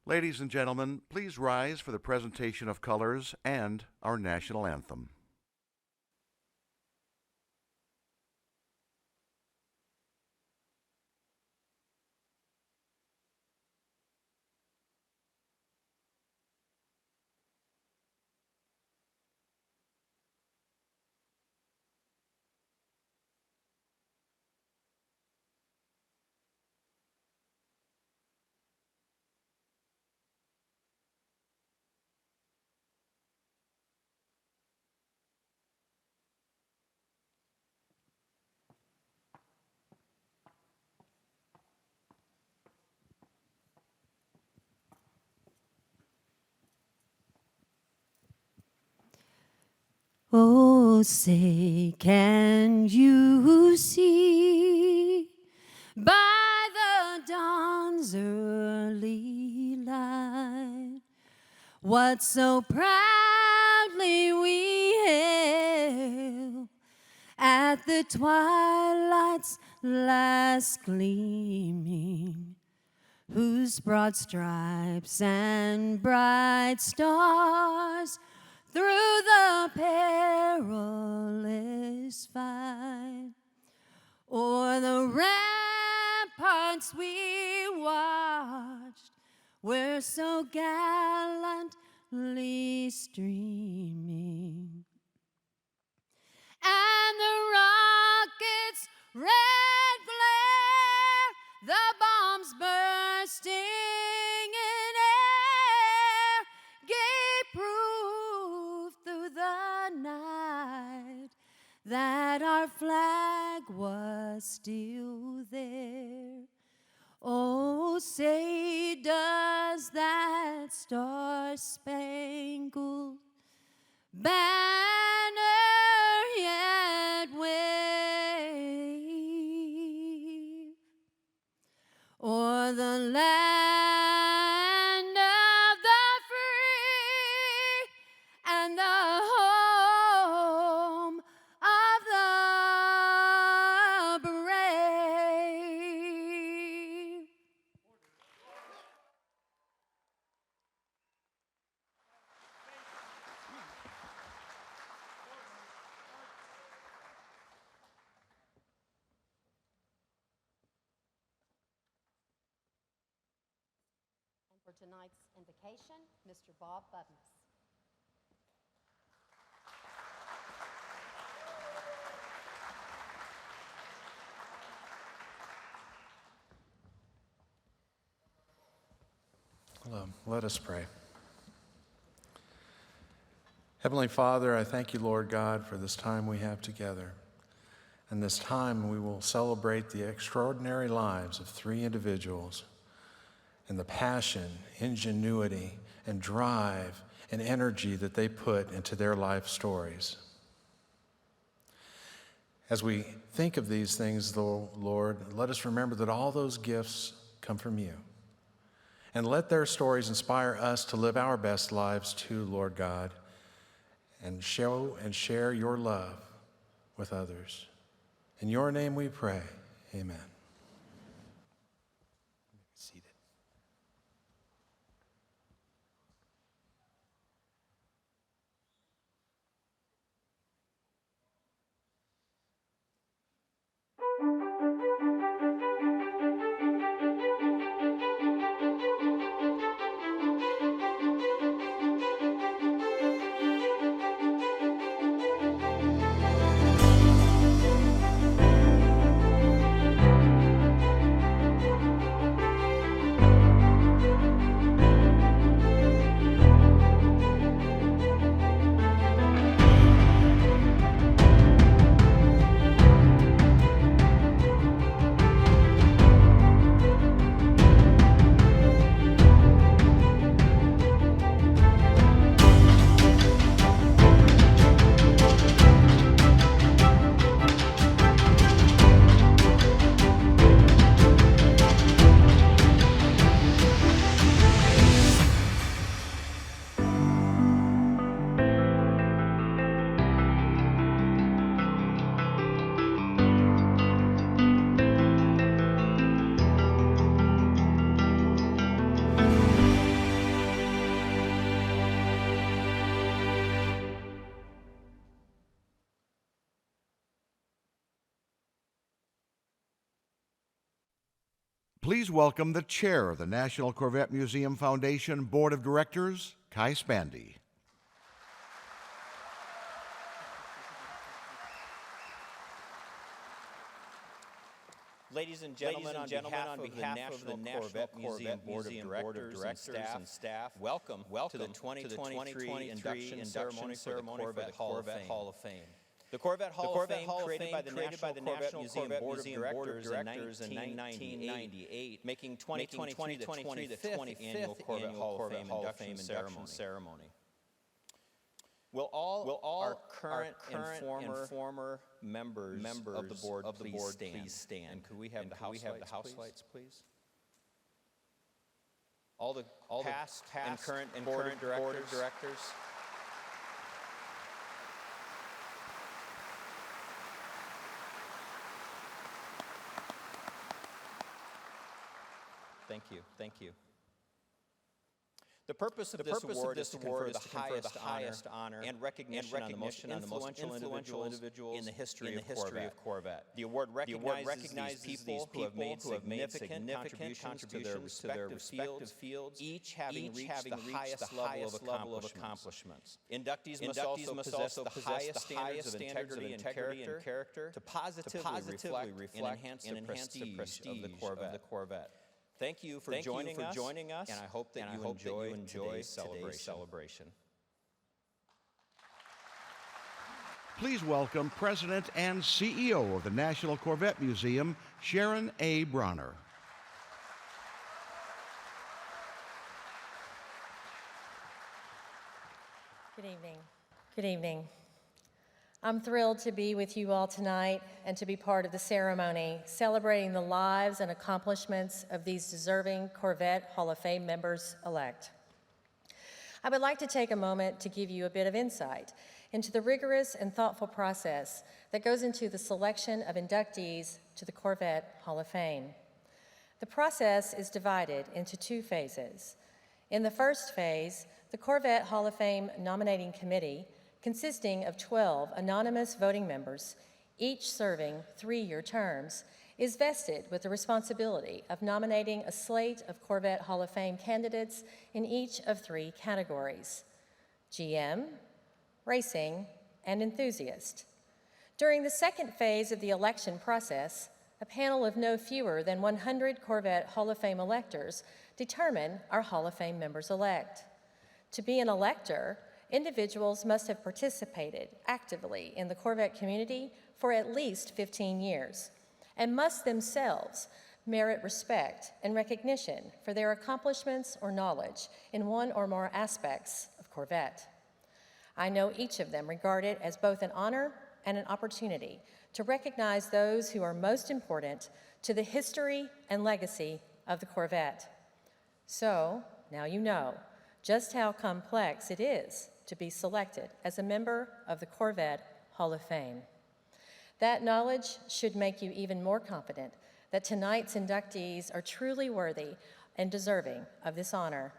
Ladies and gentlemen, please rise for the presentation of colors and our national anthem. Oh, say, can you see by the dawn's early light what so proudly we hailed at the twilight's last gleaming, whose broad stripes and bright stars through the perilous fight o'er the ramparts we watched were so gallantly streaming, and the rockets' red glare, the bombs bursting in air, gave proof through the night that our flag was still there. Oh, say, does that star-spangled banner yet wave o'er the land of the free and the home of the brave? And for tonight's invocation, Mr. Bob Budness. Hello. Let us pray. Heavenly Father, I thank you, Lord God, for this time we have together. And this time we will celebrate the extraordinary lives of three individuals and the passion, ingenuity, and drive and energy that they put into their life stories. As we think of these things, though, Lord, let us remember that all those gifts come from you. And let their stories inspire us to live our best lives too, Lord God, and show and share your love with others. In your name we pray, amen. Seated. Please welcome the chair of the National Corvette Museum Foundation Board of Directors, Kai Spandy. Ladies and gentlemen, on behalf of the National Corvette Museum Board of Directors and staff, welcome to the 2023 induction ceremony for the Corvette Hall of Fame. The Corvette Hall of Fame, created by the National Corvette Museum Board of Directors in 1998, making 2023 the 25th annual Corvette Hall of Fame induction ceremony. Will all our current and former members of the board please stand? And could we have the house lights, please? All the past and current board of directors. Thank you. The purpose of this award is to confer the highest honor and recognition on the most influential individuals in the history of Corvette. The award recognizes these people who have made significant contributions to their respective fields, each having reached the highest level of accomplishments. Inductees must also possess the highest standards of integrity and character to positively reflect and enhance the prestige of the Corvette. Thank you for joining us, and I hope that you enjoy today's celebration. Please welcome President and CEO of the National Corvette Museum, Sharon A. Bronner. Good evening. I'm thrilled to be with you all tonight and to be part of the ceremony celebrating the lives and accomplishments of these deserving Corvette Hall of Fame members-elect. I would like to take a moment to give you a bit of insight into the rigorous and thoughtful process that goes into the selection of inductees to the Corvette Hall of Fame. The process is divided into two phases. In the first phase, the Corvette Hall of Fame Nominating Committee, consisting of 12 anonymous voting members, each serving 3-year terms, is vested with the responsibility of nominating a slate of Corvette Hall of Fame candidates in each of 3 categories: GM, Racing, and Enthusiast. During the second phase of the election process, a panel of no fewer than 100 Corvette Hall of Fame electors determine our Hall of Fame members-elect. To be an elector, individuals must have participated actively in the Corvette community for at least 15 years and must themselves merit respect and recognition for their accomplishments or knowledge in one or more aspects of Corvette. I know each of them regard it as both an honor and an opportunity to recognize those who are most important to the history and legacy of the Corvette. So, now you know just how complex it is to be selected as a member of the Corvette Hall of Fame. That knowledge should make you even more confident that tonight's inductees are truly worthy and deserving of this honor.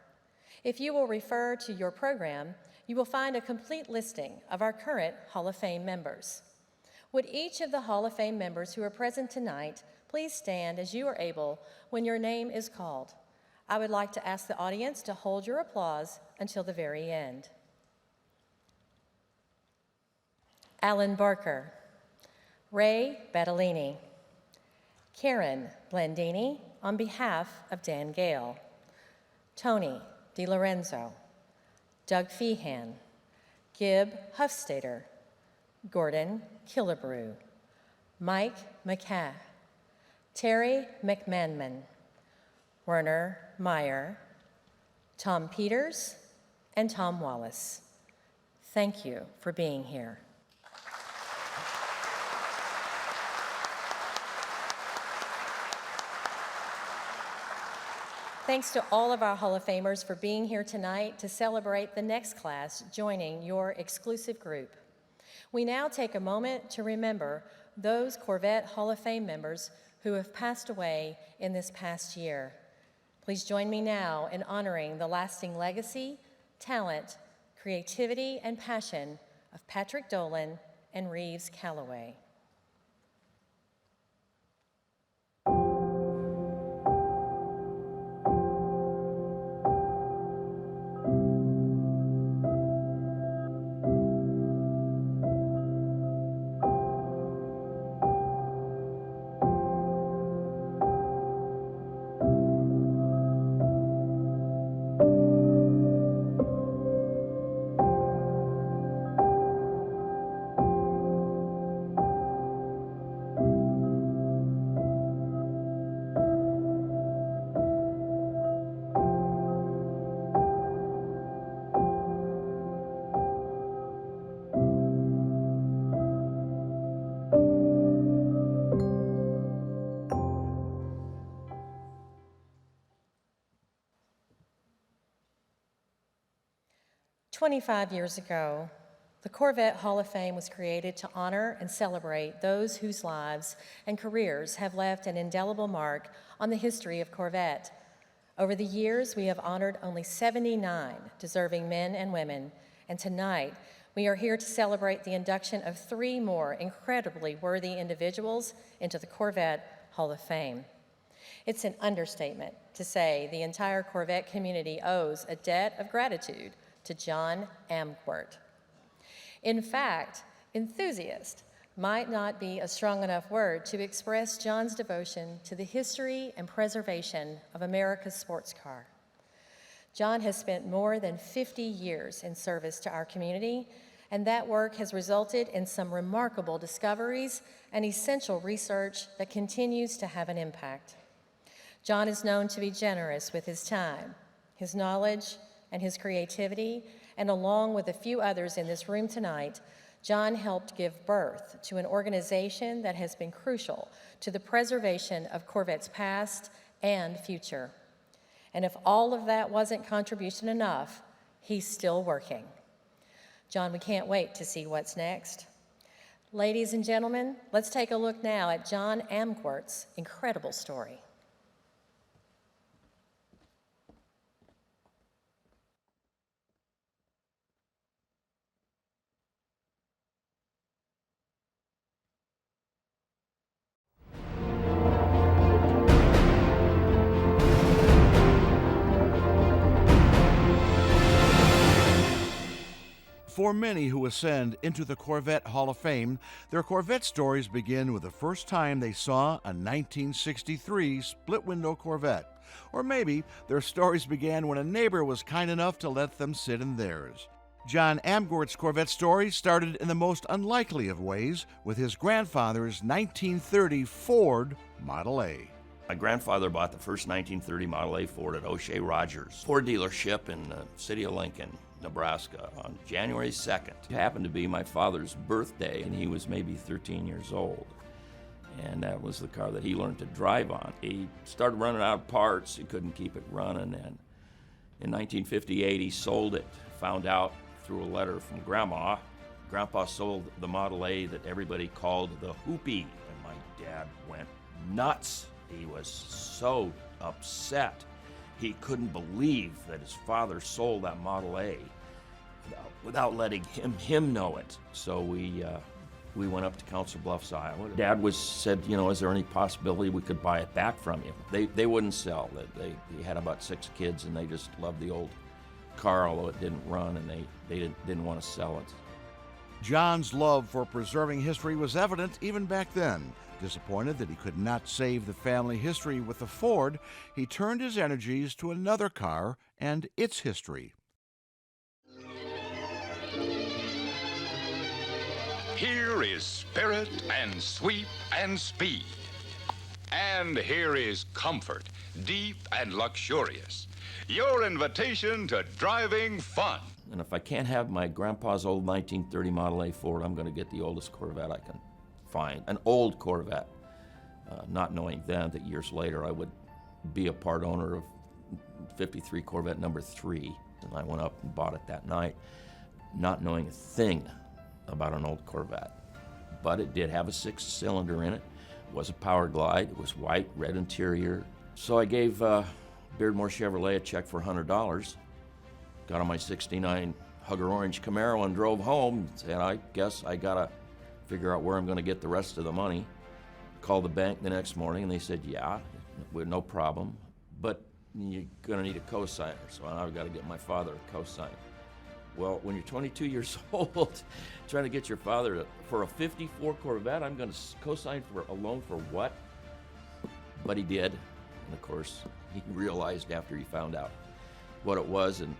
If you will refer to your program, you will find a complete listing of our current Hall of Fame members. Would each of the Hall of Fame members who are present tonight please stand as you are able when your name is called? I would like to ask the audience to hold your applause until the very end. Alan Barker, Ray Battellini, Karen Blandini on behalf of Dan Gale, Tony DiLorenzo, Doug Feehan, Gib Huffstader, Gordon Killebrew, Mike McCaff, Terry McManman, Werner Meyer, Tom Peters, and Tom Wallace. Thank you for being here. Thanks to all of our Hall of Famers for being here tonight to celebrate the next class joining your exclusive group. We now take a moment to remember those Corvette Hall of Fame members who have passed away in this past year. Please join me now in honoring the lasting legacy, talent, creativity, and passion of Patrick Dolan and Reeves Calloway. 25 years ago, the Corvette Hall of Fame was created to honor and celebrate those whose lives and careers have left an indelible mark on the history of Corvette. Over the years, we have honored only 79 deserving men and women, and tonight, we are here to celebrate the induction of 3 more incredibly worthy individuals into the Corvette Hall of Fame. It's an understatement to say the entire Corvette community owes a debt of gratitude to John Amgwert. In fact, enthusiast might not be a strong enough word to express John's devotion to the history and preservation of America's sports car. John has spent more than 50 years in service to our community, and that work has resulted in some remarkable discoveries and essential research that continues to have an impact. John is known to be generous with his time, his knowledge, and his creativity, and along with a few others in this room tonight, John helped give birth to an organization that has been crucial to the preservation of Corvette's past and future. And if all of that wasn't contribution enough, he's still working. John, we can't wait to see what's next. Ladies and gentlemen, let's take a look now at John Amgwert's incredible story. For many who ascend into the Corvette Hall of Fame, their Corvette stories begin with the first time they saw a 1963 split-window Corvette. Or maybe their stories began when a neighbor was kind enough to let them sit in theirs. John Amgwert's Corvette story started in the most unlikely of ways with his grandfather's 1930 Ford Model A. My grandfather bought the first 1930 Model A Ford at O'Shea Rogers Ford dealership in the city of Lincoln, Nebraska, on January 2nd. It happened to be my father's birthday, and he was maybe 13 years old. And that was the car that he learned to drive on. He started running out of parts. He couldn't keep it running, and in 1958, he sold it. Found out through a letter from Grandma. Grandpa sold the Model A that everybody called the Hoopy, and my dad went nuts. He was so upset. He couldn't believe that his father sold that Model A without letting him know it. So we went up to Council Bluffs, Iowa. Dad said, is there any possibility we could buy it back from you? They wouldn't sell. They had about 6 kids, and they just loved the old car, although it didn't run, and they didn't want to sell it. John's love for preserving history was evident even back then. Disappointed that he could not save the family history with the Ford, he turned his energies to another car and its history. Here is spirit and sweep and speed. And here is comfort, deep and luxurious. Your invitation to driving fun. And if I can't have my grandpa's old 1930 Model A Ford, I'm going to get the oldest Corvette I can find, an old Corvette, not knowing then that years later I would be a part owner of 53 Corvette number 3. And I went up and bought it that night, not knowing a thing about an old Corvette. But it did have a 6-cylinder in it. It was a Power Glide. It was white, red interior. So I gave Beardmore Chevrolet a check for $100, got on my 69 Hugger Orange Camaro and drove home, and said, I guess I gotta figure out where I'm gonna get the rest of the money. Called the bank the next morning, and they said, yeah, no problem, but you're gonna need a co-signer. So I've gotta get my father a co-signer. Well, when you're 22 years old, trying to get your father for a 54 Corvette, I'm gonna co-sign for a loan for what? But he did, and of course, he realized after he found out what it was and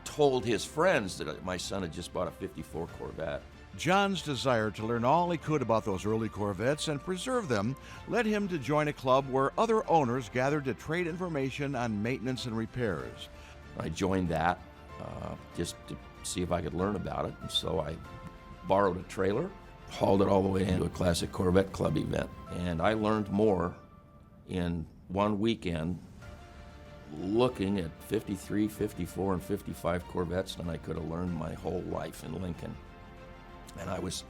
told his friends that my son had just bought a 54 Corvette. John's desire to learn all he could about those early Corvettes and preserve them led him to join a club where other owners gathered to trade information on maintenance and repairs. I joined that just to see if I could learn about it, and so I borrowed a trailer, hauled it all the way into a Classic Corvette Club event, and I learned more in one weekend looking at 53, 54, and 55 Corvettes than I could have learned my whole life in Lincoln. And I was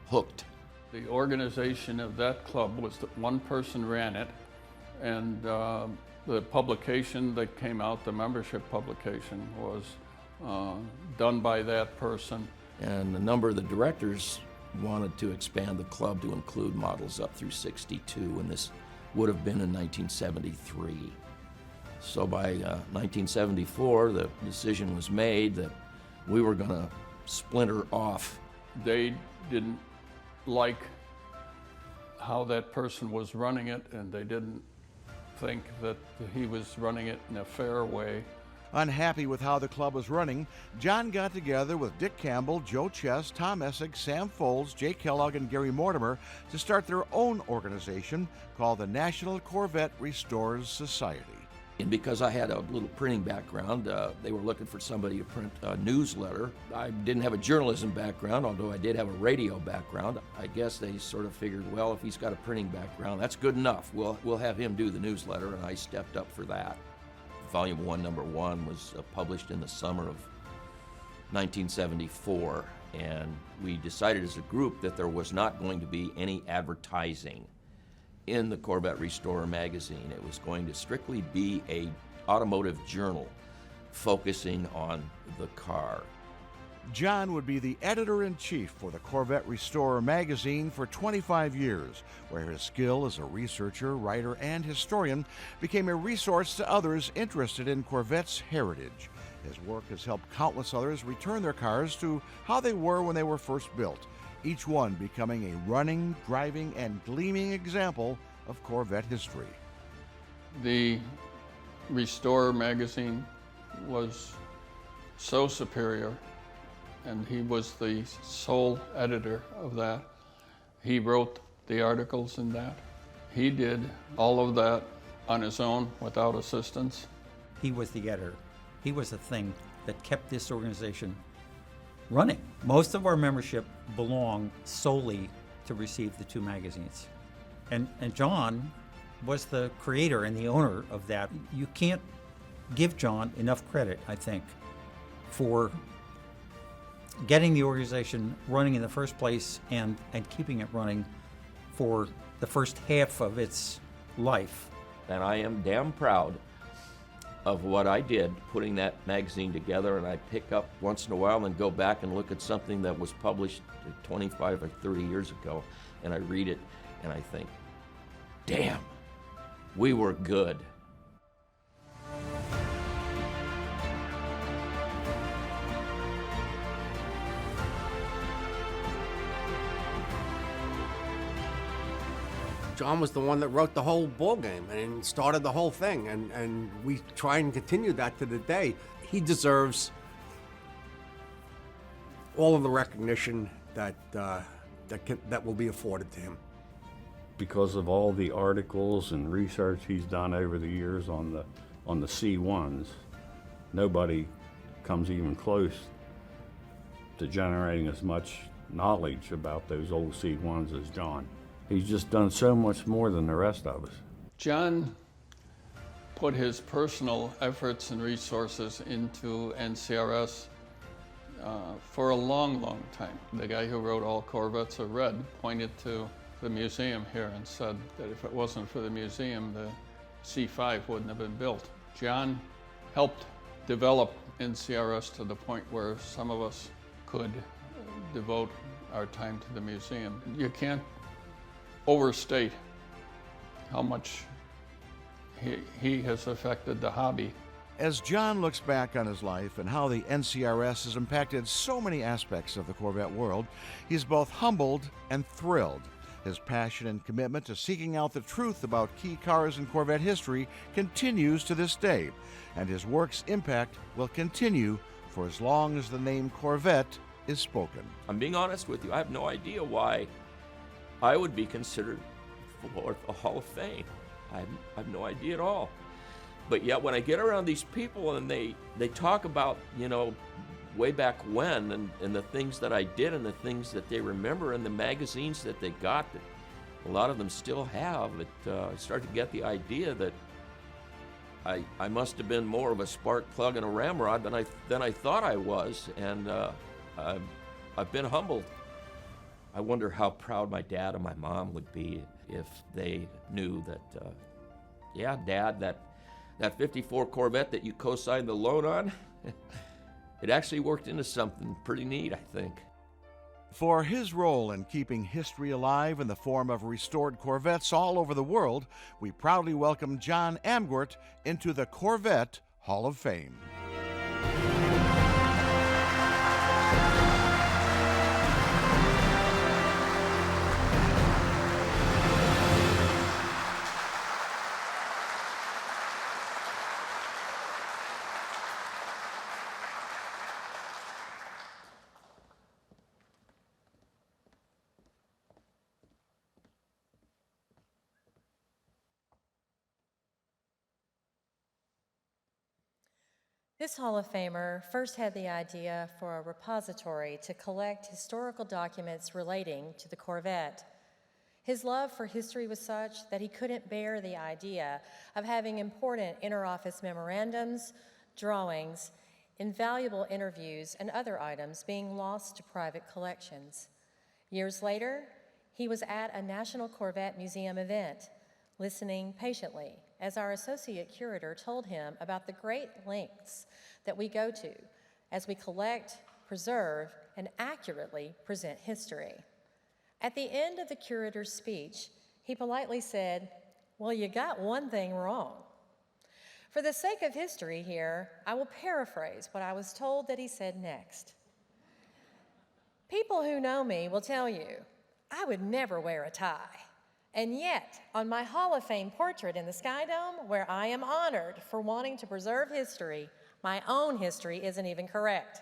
hooked. The organization of that club was that one person ran it, and the publication that came out, the membership publication, was done by that person. And a number of the directors wanted to expand the club to include models up through 62, and this would have been in 1973. So by 1974, the decision was made that we were going to splinter off. They didn't like how that person was running it, and they didn't think that he was running it in a fair way. Unhappy with how the club was running, John got together with Dick Campbell, Joe Chess, Tom Essig, Sam Folds, Jay Kellogg, and Gary Mortimer to start their own organization called the National Corvette Restorers Society. And because I had a little printing background, they were looking for somebody to print a newsletter. I didn't have a journalism background, although I did have a radio background. I guess they sort of figured, well, if he's got a printing background, that's good enough. We'll have him do the newsletter, and I stepped up for that. Volume 1, Number 1 was published in the summer of 1974, and we decided as a group that there was not going to be any advertising in the Corvette Restorer magazine. It was going to strictly be a automotive journal focusing on the car. John would be the editor-in-chief for the Corvette Restorer magazine for 25 years, where his skill as a researcher, writer, and historian became a resource to others interested in Corvette's heritage. His work has helped countless others return their cars to how they were when they were first built, each one becoming a running, driving, and gleaming example of Corvette history. The Restorer magazine was so superior, and he was the sole editor of that. He wrote the articles in that. He did all of that on his own without assistance. He was the editor. He was the thing that kept this organization running. Most of our membership belonged solely to receive the two magazines. And John was the creator and the owner of that. You can't give John enough credit, I think, for getting the organization running in the first place and keeping it running for the first half of its life. And I am damn proud of what I did putting that magazine together, and I pick up once in a while and go back and look at something that was published 25 or 30 years ago, and I read it and I think, damn, we were good. John was the one that wrote the whole ball game and started the whole thing, and we try and continue that to the day. He deserves all of the recognition that will be afforded to him. Because of all the articles and research he's done over the years on the C1s, nobody comes even close to generating as much knowledge about those old C1s as John. He's just done so much more than the rest of us. John put his personal efforts and resources into NCRS for a long, long time. The guy who wrote All Corvettes Are Red pointed to the museum here and said that if it wasn't for the museum, the C5 wouldn't have been built. John helped develop NCRS to the point where some of us could devote our time to the museum. You can't overstate how much he has affected the hobby. As John looks back on his life and how the NCRS has impacted so many aspects of the Corvette world, he's both humbled and thrilled. His passion and commitment to seeking out the truth about key cars in Corvette history continues to this day, and his work's impact will continue for as long as the name Corvette is spoken. I'm being honest with you, I have no idea why I would be considered for the Hall of Fame. I have no idea at all. But yet when I get around these people and they talk about, way back when and the things that I did and the things that they remember and the magazines that they got that a lot of them still have, I start to get the idea that I must have been more of a spark plug and a ramrod than I thought I was, and I've been humbled. I wonder how proud my dad and my mom would be if they knew that, yeah, Dad, that 54 Corvette that you co-signed the loan on, it actually worked into something pretty neat, I think. For his role in keeping history alive in the form of restored Corvettes all over the world, we proudly welcome John Amgwert into the Corvette Hall of Fame. This Hall of Famer first had the idea for a repository to collect historical documents relating to the Corvette. His love for history was such that he couldn't bear the idea of having important interoffice memorandums, drawings, invaluable interviews, and other items being lost to private collections. Years later, he was at a National Corvette Museum event, listening patiently as our associate curator told him about the great lengths that we go to as we collect, preserve, and accurately present history. At the end of the curator's speech, he politely said, "Well, you got one thing wrong." For the sake of history here, I will paraphrase what I was told that he said next. People who know me will tell you, I would never wear a tie. And yet, on my Hall of Fame portrait in the Sky Dome, where I am honored for wanting to preserve history, my own history isn't even correct.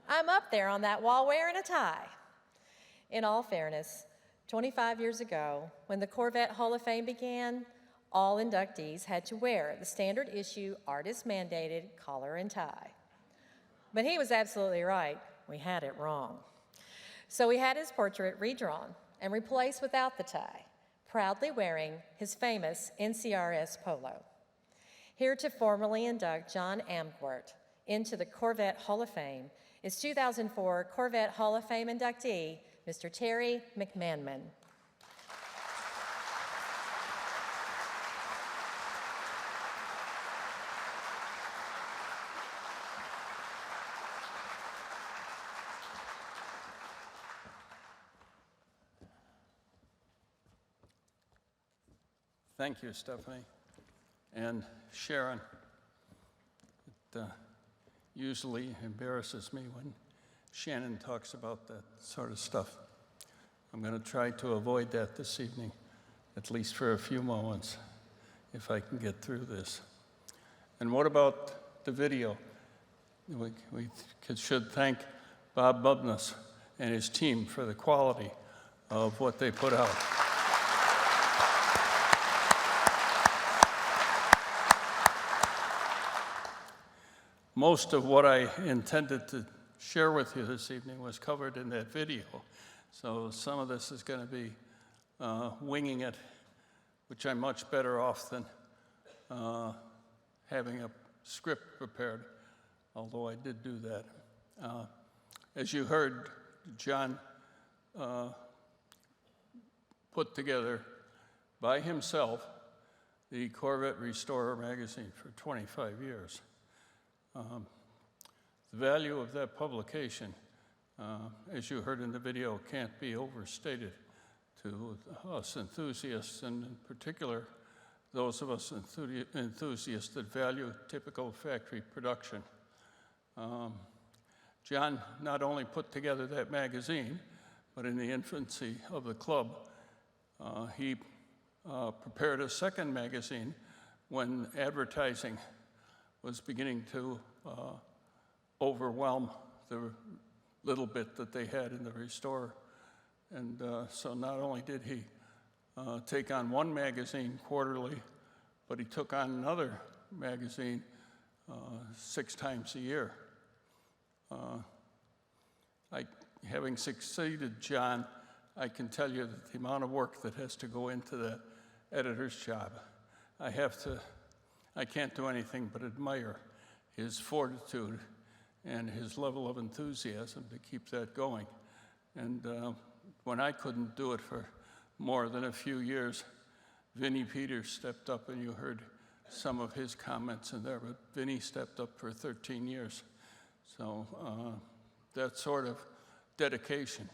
I'm up there on that wall wearing a tie. In all fairness, 25 years ago, when the Corvette Hall of Fame began, all inductees had to wear the standard issue artist-mandated collar and tie. But he was absolutely right. We had it wrong. So we had his portrait redrawn and replaced without the tie, proudly wearing his famous NCRS polo. Here to formally induct John Amgwert into the Corvette Hall of Fame is 2004 Corvette Hall of Fame inductee, Mr. Terry McManman. Thank you, Stephanie. And Sharon, it usually embarrasses me when Shannon talks about that sort of stuff. I'm going to try to avoid that this evening, at least for a few moments, if I can get through this. And what about the video? We should thank Bob Bubness and his team for the quality of what they put out. Most of what I intended to share with you this evening was covered in that video. So some of this is going to be winging it, which I'm much better off than having a script prepared, although I did do that. As you heard, John put together by himself the Corvette Restorer magazine for 25 years. The value of that publication, as you heard in the video, can't be overstated to us enthusiasts, and in particular, those of us enthusiasts that value typical factory production. John not only put together that magazine, but in the infancy of the club, he prepared a second magazine when advertising was beginning to overwhelm the little bit that they had in the Restorer. And so not only did he take on one magazine quarterly, but he took on another magazine 6 times a year. Having succeeded John, I can tell you that the amount of work that has to go into that editor's job. I have to I can't do anything but admire his fortitude and his level of enthusiasm to keep that going. And when I couldn't do it for more than a few years, Vinnie Peters stepped up, and you heard some of his comments in there, but Vinnie stepped up for 13 years. So that sort of dedication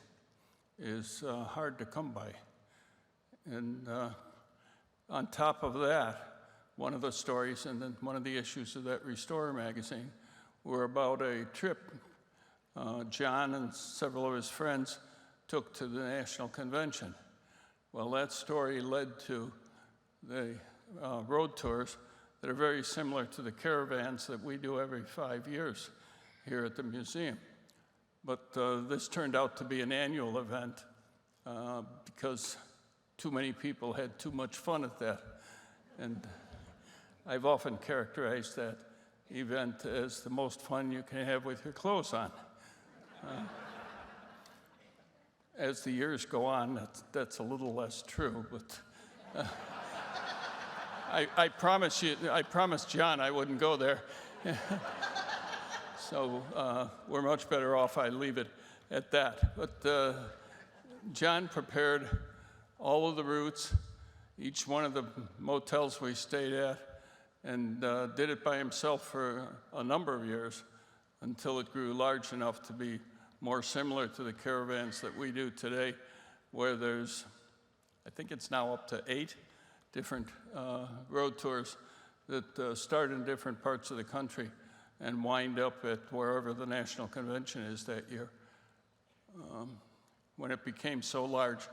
is hard to come by. And on top of that, one of the stories and then one of the issues of that Restorer magazine were about a trip John and several of his friends took to the National Convention. Well, that story led to the road tours that are very similar to the caravans that we do every 5 years here at the museum. But this turned out to be an annual event because too many people had too much fun at that. And I've often characterized that event as the most fun you can have with your clothes on. As the years go on, that's a little less true, but I promised John I wouldn't go there. So we're much better off I leave it at that. But John prepared all of the routes, each one of the motels we stayed at, and did it by himself for a number of years until it grew large enough to be more similar to the caravans that we do today, where there's, I think it's now up to 8 different road tours that start in different parts of the country and wind up at wherever the National Convention is that year. When it became so large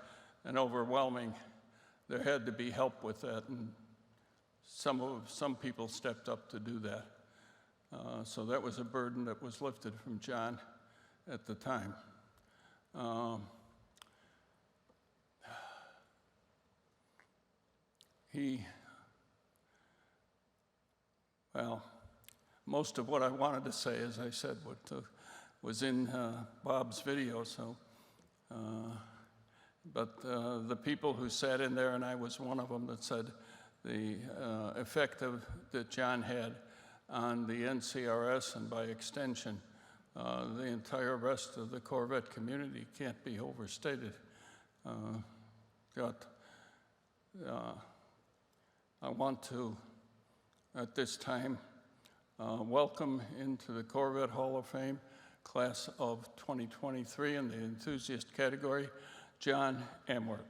and overwhelming, there had to be help with that, and some people stepped up to do that. So that was a burden that was lifted from John at the time. Well, most of what I wanted to say, as I said, was in Bob's video. So, but the people who sat in there, and I was one of them, that said the effect that John had on the NCRS and by extension the entire rest of the Corvette community can't be overstated. I want to, at this time, welcome into the Corvette Hall of Fame, class of 2023 in the enthusiast category, John Amort.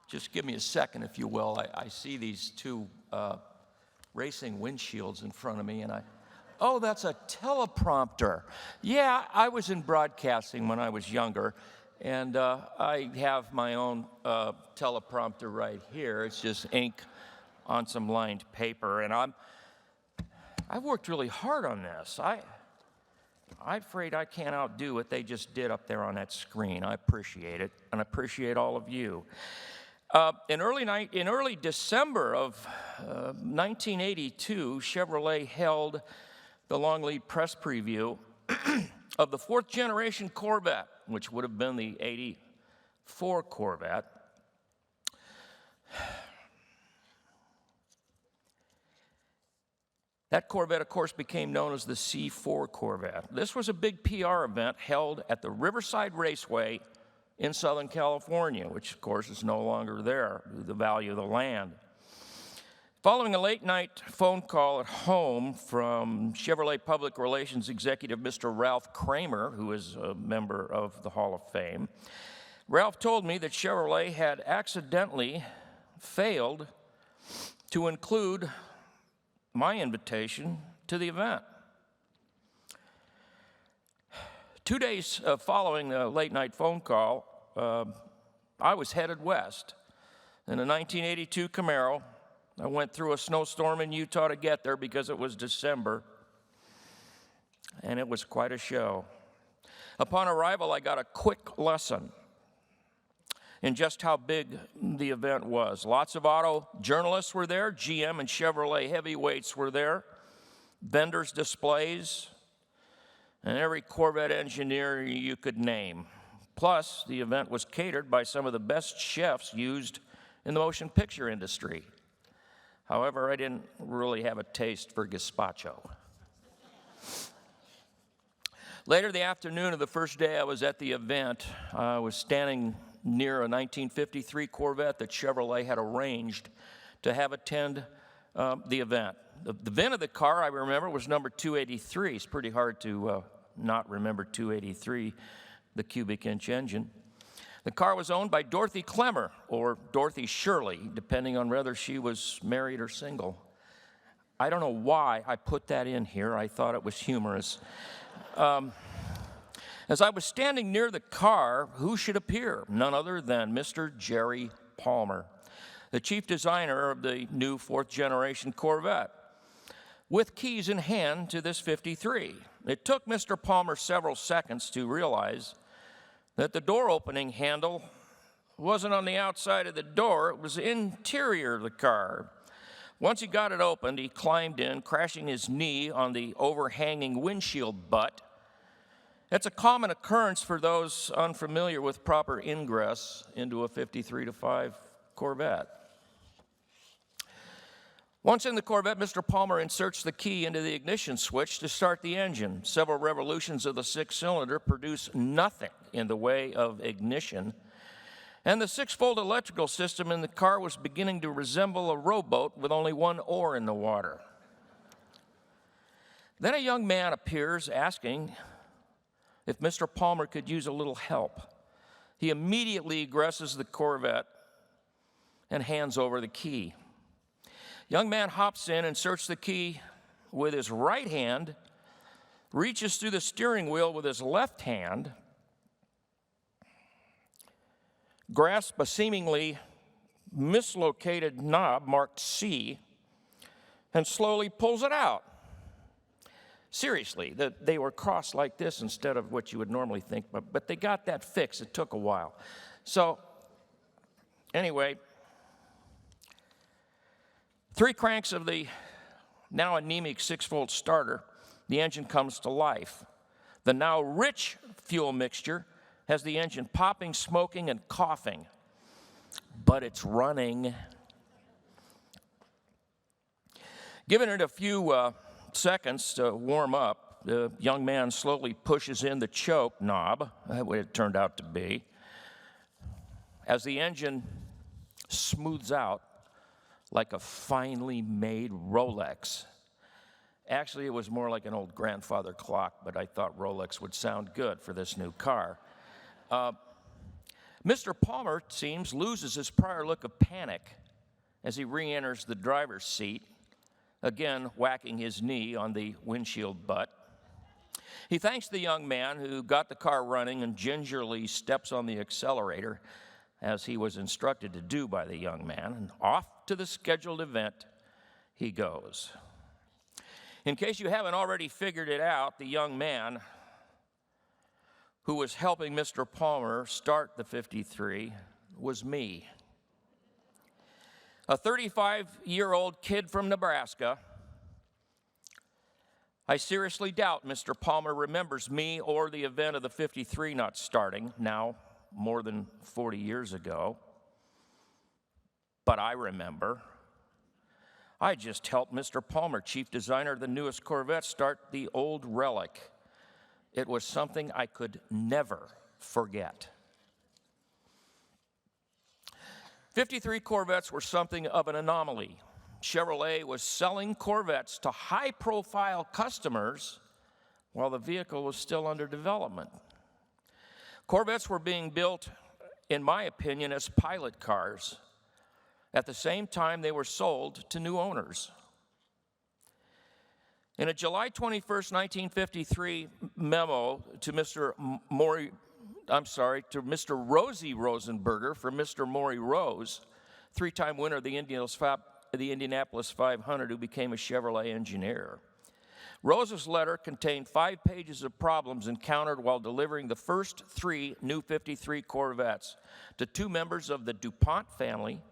Just give me a second, if you will. I see these two racing windshields in front of me, and oh, that's a teleprompter. Yeah, I was in broadcasting when I was younger, and I have my own teleprompter right here. It's just ink on some lined paper, and I've worked really hard on this. I'm afraid I can't outdo what they just did up there on that screen. I appreciate it, and I appreciate all of you. In early December of 1982, Chevrolet held the long lead press preview of the 4th generation Corvette, which would have been the '84 Corvette. That Corvette, of course, became known as the C4 Corvette. This was a big PR event held at the Riverside Raceway in Southern California, which, of course, is no longer there due to the value of the land. Following a late-night phone call at home from Chevrolet Public Relations Executive Mr. Ralph Kramer, who is a member of the Hall of Fame, Ralph told me that Chevrolet had accidentally failed to include my invitation to the event. 2 days following the late-night phone call, I was headed west in a 1982 Camaro. I went through a snowstorm in Utah to get there because it was December, and it was quite a show. Upon arrival, I got a quick lesson in just how big the event was. Lots of auto journalists were there. GM and Chevrolet heavyweights were there. Vendors, displays, and every Corvette engineer you could name. Plus, the event was catered by some of the best chefs used in the motion picture industry. However, I didn't really have a taste for gazpacho. Later the afternoon of the first day I was at the event, I was standing near a 1953 Corvette that Chevrolet had arranged to have attend the event. The VIN of the car, I remember, was number 283. It's pretty hard to not remember 283, the cubic inch engine. The car was owned by Dorothy Clemmer, or Dorothy Shirley, depending on whether she was married or single. I don't know why I put that in here. I thought it was humorous. As I was standing near the car, who should appear? None other than Mr. Jerry Palmer, the chief designer of the new fourth-generation Corvette, with keys in hand to this 53. It took Mr. Palmer several seconds to realize that the door opening handle wasn't on the outside of the door, it was the interior of the car. Once he got it opened, he climbed in, crashing his knee on the overhanging windshield butt. It's a common occurrence for those unfamiliar with proper ingress into a 53-5 Corvette. Once in the Corvette, Mr. Palmer inserts the key into the ignition switch to start the engine. Several revolutions of the six-cylinder produce nothing in the way of ignition, and the six-fold electrical system in the car was beginning to resemble a rowboat with only one oar in the water. Then a young man appears asking if Mr. Palmer could use a little help. He immediately egresses the Corvette and hands over the key. Young man hops in, inserts the key with his right hand, reaches through the steering wheel with his left hand, grasps a seemingly mislocated knob marked C, and slowly pulls it out. Seriously, they were crossed like this instead of what you would normally think, but they got that fixed. It took a while. So, anyway, 3 cranks of the now anemic 6-volt starter, the engine comes to life. The now rich fuel mixture has the engine popping, smoking, and coughing, but it's running. Giving it a few seconds to warm up, the young man slowly pushes in the choke knob, what it turned out to be, as the engine smooths out like a finely made Rolex. Actually, it was more like an old grandfather clock, but I thought Rolex would sound good for this new car. Mr. Palmer, it seems, loses his prior look of panic as he re-enters the driver's seat, again whacking his knee on the windshield butt. He thanks the young man who got the car running and gingerly steps on the accelerator, as he was instructed to do by the young man, and off to the scheduled event he goes. In case you haven't already figured it out, the young man who was helping Mr. Palmer start the 53 was me. A 35-year-old kid from Nebraska. I seriously doubt Mr. Palmer remembers me or the event of the 53 not starting, now more than 40 years ago. But I remember. I just helped Mr. Palmer, chief designer of the newest Corvette, start the old relic. It was something I could never forget. 53 Corvettes were something of an anomaly. Chevrolet was selling Corvettes to high-profile customers while the vehicle was still under development. Corvettes were being built, in my opinion, as pilot cars. At the same time, they were sold to new owners. In a July 21st, 1953 memo to Mr. Rosie Rosenberger from Mr. Maury Rose, three-time winner of the Indianapolis 500, who became a Chevrolet engineer. Rose's letter contained 5 pages of problems encountered while delivering the first 3 new 53 Corvettes to 2 members of the DuPont family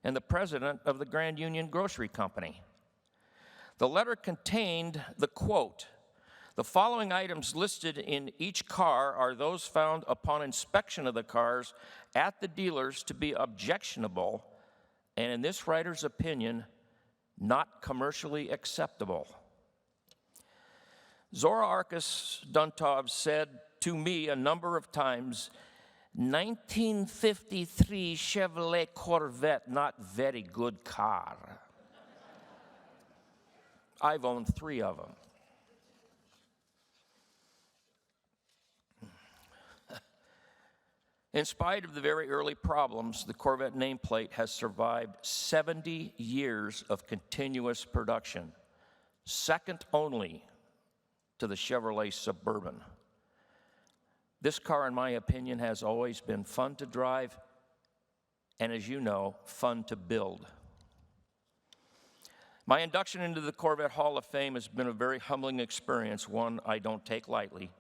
and the president of the Grand Union Grocery Company. The letter contained the quote, "The following items listed in each car are those found upon inspection of the cars at the dealers to be objectionable and, in this writer's opinion, not commercially acceptable." Zora Arkus Duntov said to me a number of times, 1953 Chevrolet Corvette, not very good car. I've owned 3 of them. In spite of the very early problems, the Corvette nameplate has survived 70 years of continuous production, second only to the Chevrolet Suburban. This car, in my opinion, has always been fun to drive and, as you know, fun to build. My induction into the Corvette Hall of Fame has been a very humbling experience, one I don't take lightly.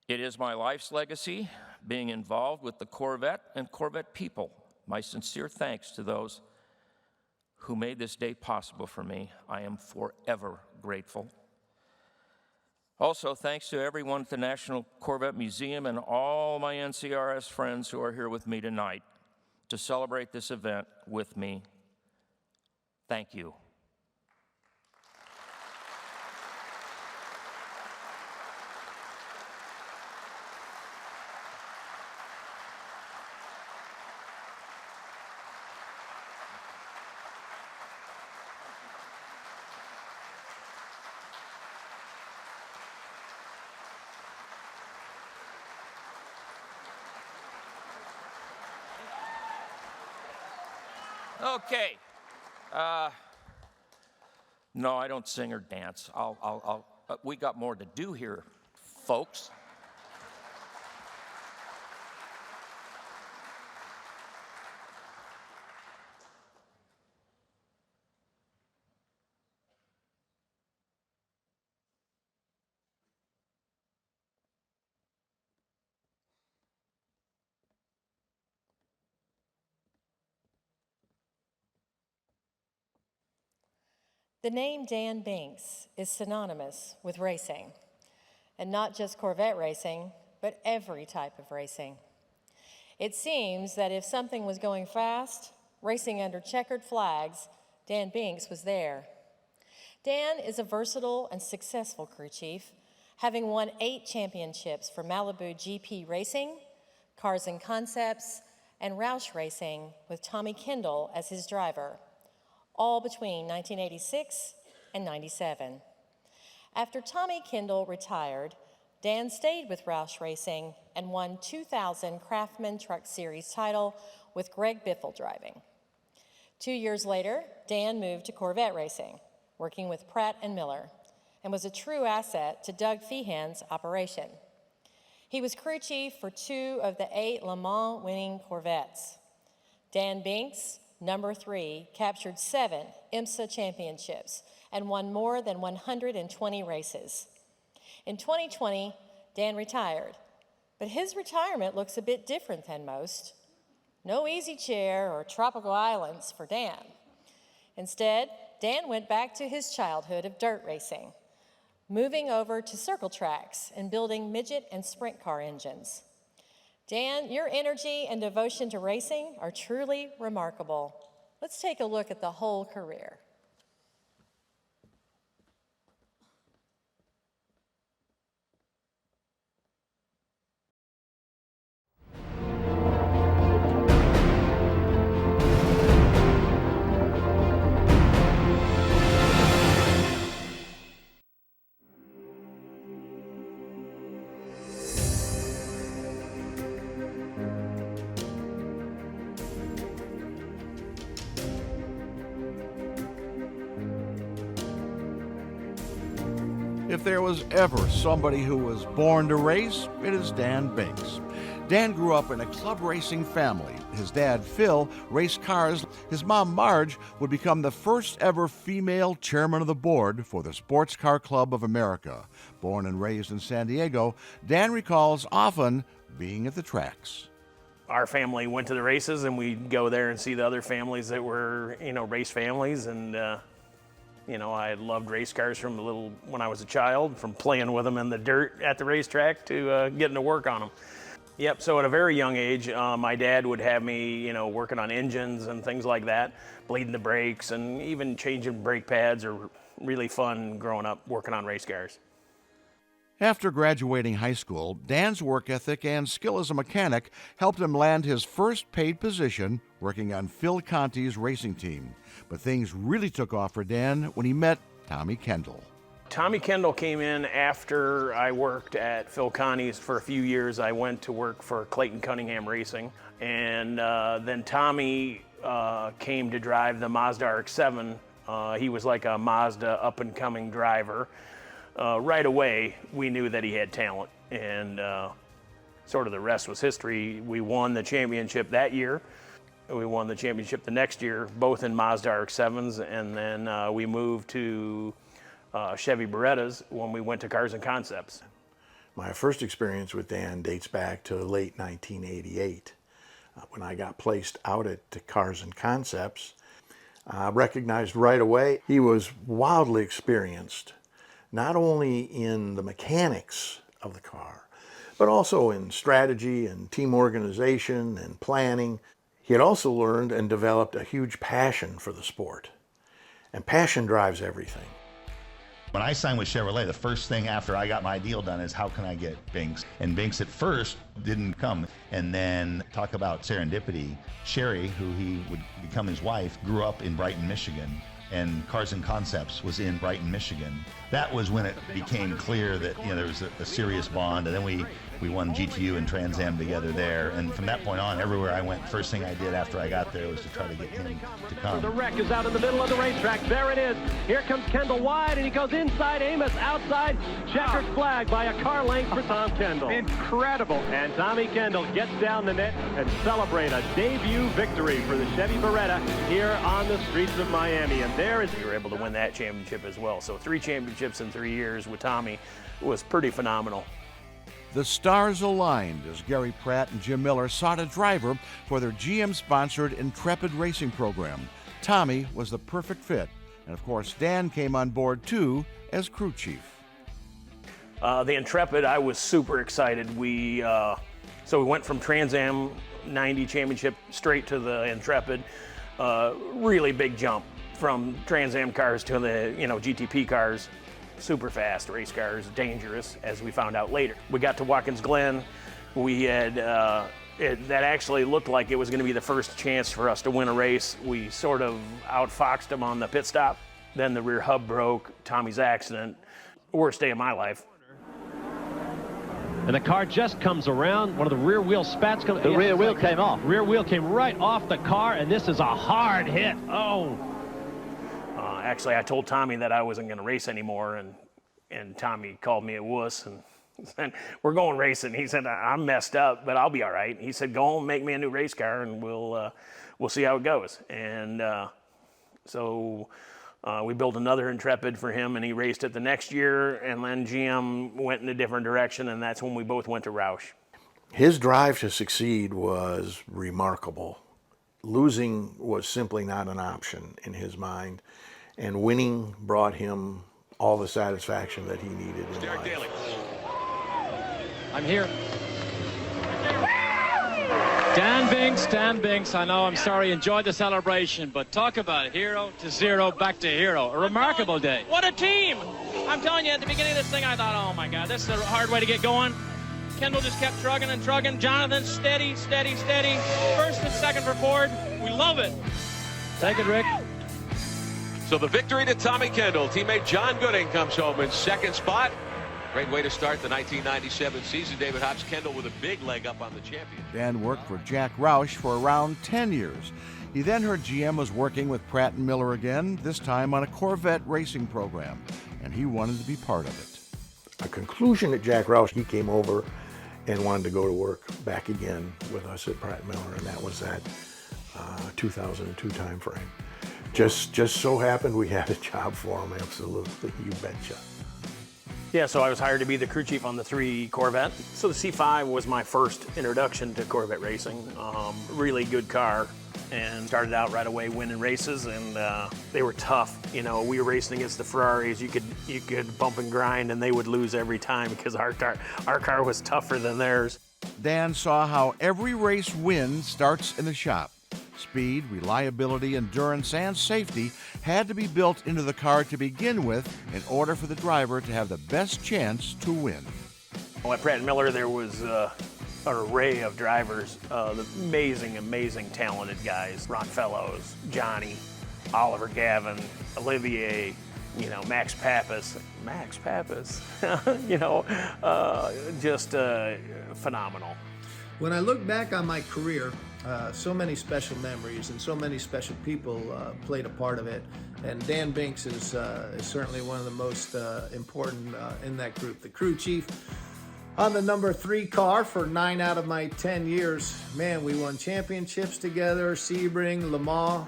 It is my life's legacy, being involved with the Corvette and Corvette people. My sincere thanks to those who made this day possible for me. I am forever grateful. Also, thanks to everyone at the National Corvette Museum and all my NCRS friends who are here with me tonight to celebrate this event with me. Thank you. Okay. No, I don't sing or dance. We got more to do here, folks. The name Dan Binks is synonymous with racing, and not just Corvette racing, but every type of racing. It seems that if something was going fast, racing under checkered flags, Dan Binks was there. Dan is a versatile and successful crew chief, having won 8 championships for Malibu GP Racing, Cars and Concepts, and Roush Racing with Tommy Kendall as his driver, all between 1986 and 97. After Tommy Kendall retired, Dan stayed with Roush Racing and won 2000 Craftsman Truck Series title with Greg Biffle driving. 2 years later, Dan moved to Corvette Racing, working with Pratt & Miller, and was a true asset to Doug Feehan's operation. He was crew chief for 2 of the 8 Le Mans winning Corvettes. Dan Binks, number 3, captured 7 IMSA championships and won more than 120 races. In 2020, Dan retired, but his retirement looks a bit different than most. No easy chair or tropical islands for Dan. Instead, Dan went back to his childhood of dirt racing, moving over to circle tracks and building midget and sprint car engines. Dan, your energy and devotion to racing are truly remarkable. Let's take a look at the whole career. If there was ever somebody who was born to race, it is Dan Binks. Dan grew up in a club racing family. His dad, Phil, raced cars. His mom, Marge, would become the first ever female chairman of the board for the Sports Car Club of America. Born and raised in San Diego, Dan recalls often being at the tracks. Our family went to the races, and we'd go there and see the other families that were, race families, and I loved race cars from when I was a child, from playing with them in the dirt at the racetrack to getting to work on them. Yep, so at a very young age, my dad would have me, working on engines and things like that, bleeding the brakes, and even changing brake pads are really fun growing up working on race cars. After graduating high school, Dan's work ethic and skill as a mechanic helped him land his first paid position working on Phil Conti's racing team. But things really took off for Dan when he met Tommy Kendall. Tommy Kendall came in after I worked at Phil Conti's for a few years. I went to work for Clayton Cunningham Racing, and then Tommy came to drive the Mazda RX-7. He was like a Mazda up-and-coming driver. Right away, we knew that he had talent, and sort of the rest was history. We won the championship that year. We won the championship the next year, both in Mazda RX-7s, and then we moved to Chevy Berettas when we went to Cars and Concepts. My first experience with Dan dates back to late 1988. When I got placed out at Cars and Concepts, I recognized right away he was wildly experienced, not only in the mechanics of the car, but also in strategy and team organization and planning. He had also learned and developed a huge passion for the sport, and passion drives everything. When I signed with Chevrolet, the first thing after I got my deal done is how can I get Binks? And Binks at first didn't come. And then talk about serendipity. Sherry, who he would become his wife, grew up in Brighton, Michigan, and Cars and Concepts was in Brighton, Michigan. That was when it became clear that there was a serious bond, and then we won GTU and Trans Am together there, and from that point on, everywhere I went, first thing I did after I got there was to try to get him to come. The wreck is out in the middle of the racetrack. There it is. Here comes Kendall wide, and he goes inside. Amos outside. Checkered flag by a car length for Tom Kendall. Incredible. And Tommy Kendall gets down the net and celebrate a debut victory for the Chevy Beretta here on the streets of Miami. And there is... We were able to win that championship as well. So 3 championships in 3 years with Tommy was pretty phenomenal. The stars aligned as Gary Pratt and Jim Miller sought a driver for their GM-sponsored Intrepid racing program. Tommy was the perfect fit, and of course Dan came on board too as crew chief. The Intrepid, I was super excited. So we went from Trans Am 90 championship straight to the Intrepid. Really big jump from Trans Am cars to the GTP cars. Super fast race cars, dangerous, as we found out later. We got to Watkins Glen. We had, that actually looked like it was going to be the first chance for us to win a race. We sort of outfoxed them on the pit stop. Then the rear hub broke, Tommy's accident. Worst day of my life. And the car just comes around. One of the rear wheel spats comes. The rear wheel came off. Rear wheel came right off the car, and this is a hard hit. Oh. Actually, I told Tommy that I wasn't going to race anymore, and Tommy called me a wuss and said, "We're going racing." He said, "I'm messed up, but I'll be all right." He said, "Go home, make me a new race car, and we'll see how it goes." And so we built another Intrepid for him, and he raced it the next year. And then GM went in a different direction, and that's when we both went to Roush. His drive to succeed was remarkable. Losing was simply not an option in his mind. And winning brought him all the satisfaction that he needed in life. Daly. I'm here. Dan Binks. Binks, Dan Binks, I know, I'm sorry, enjoyed the celebration, but talk about hero to zero, back to hero. A remarkable day. What a team! I'm telling you, at the beginning of this thing, I thought, oh my God, this is a hard way to get going. Kendall just kept trugging and trugging. Jonathan, steady, steady, steady. First and second for Ford. We love it. Take it, Rick. So the victory to Tommy Kendall. Teammate John Gooding comes home in second spot. Great way to start the 1997 season. David Hobbs Kendall with a big leg up on the champion. Dan worked for Jack Roush for around 10 years. He then heard GM was working with Pratt & Miller again, this time on a Corvette racing program, and he wanted to be part of it. A conclusion at Jack Roush, he came over and wanted to go to work back again with us at Pratt & Miller, and that was that 2002 time frame. Just so happened we had a job for him, absolutely, you betcha. Yeah, so I was hired to be the crew chief on the 3 Corvette. So the C5 was my first introduction to Corvette racing. Really good car, and started out right away winning races, and they were tough. You know, we were racing against the Ferraris. You could bump and grind, and they would lose every time because our car was tougher than theirs. Dan saw how every race win starts in the shop. Speed, reliability, endurance, and safety had to be built into the car to begin with in order for the driver to have the best chance to win. At Pratt & Miller, there was an array of drivers, amazing, talented guys. Ron Fellows, Johnny, Oliver Gavin, Olivier, Max Pappas, just phenomenal. When I look back on my career, so many special memories and so many special people played a part of it. And Dan Binks is certainly one of the most important in that group. The crew chief on the number 3 car for 9 out of my 10 years. Man, we won championships together, Sebring, Le Mans,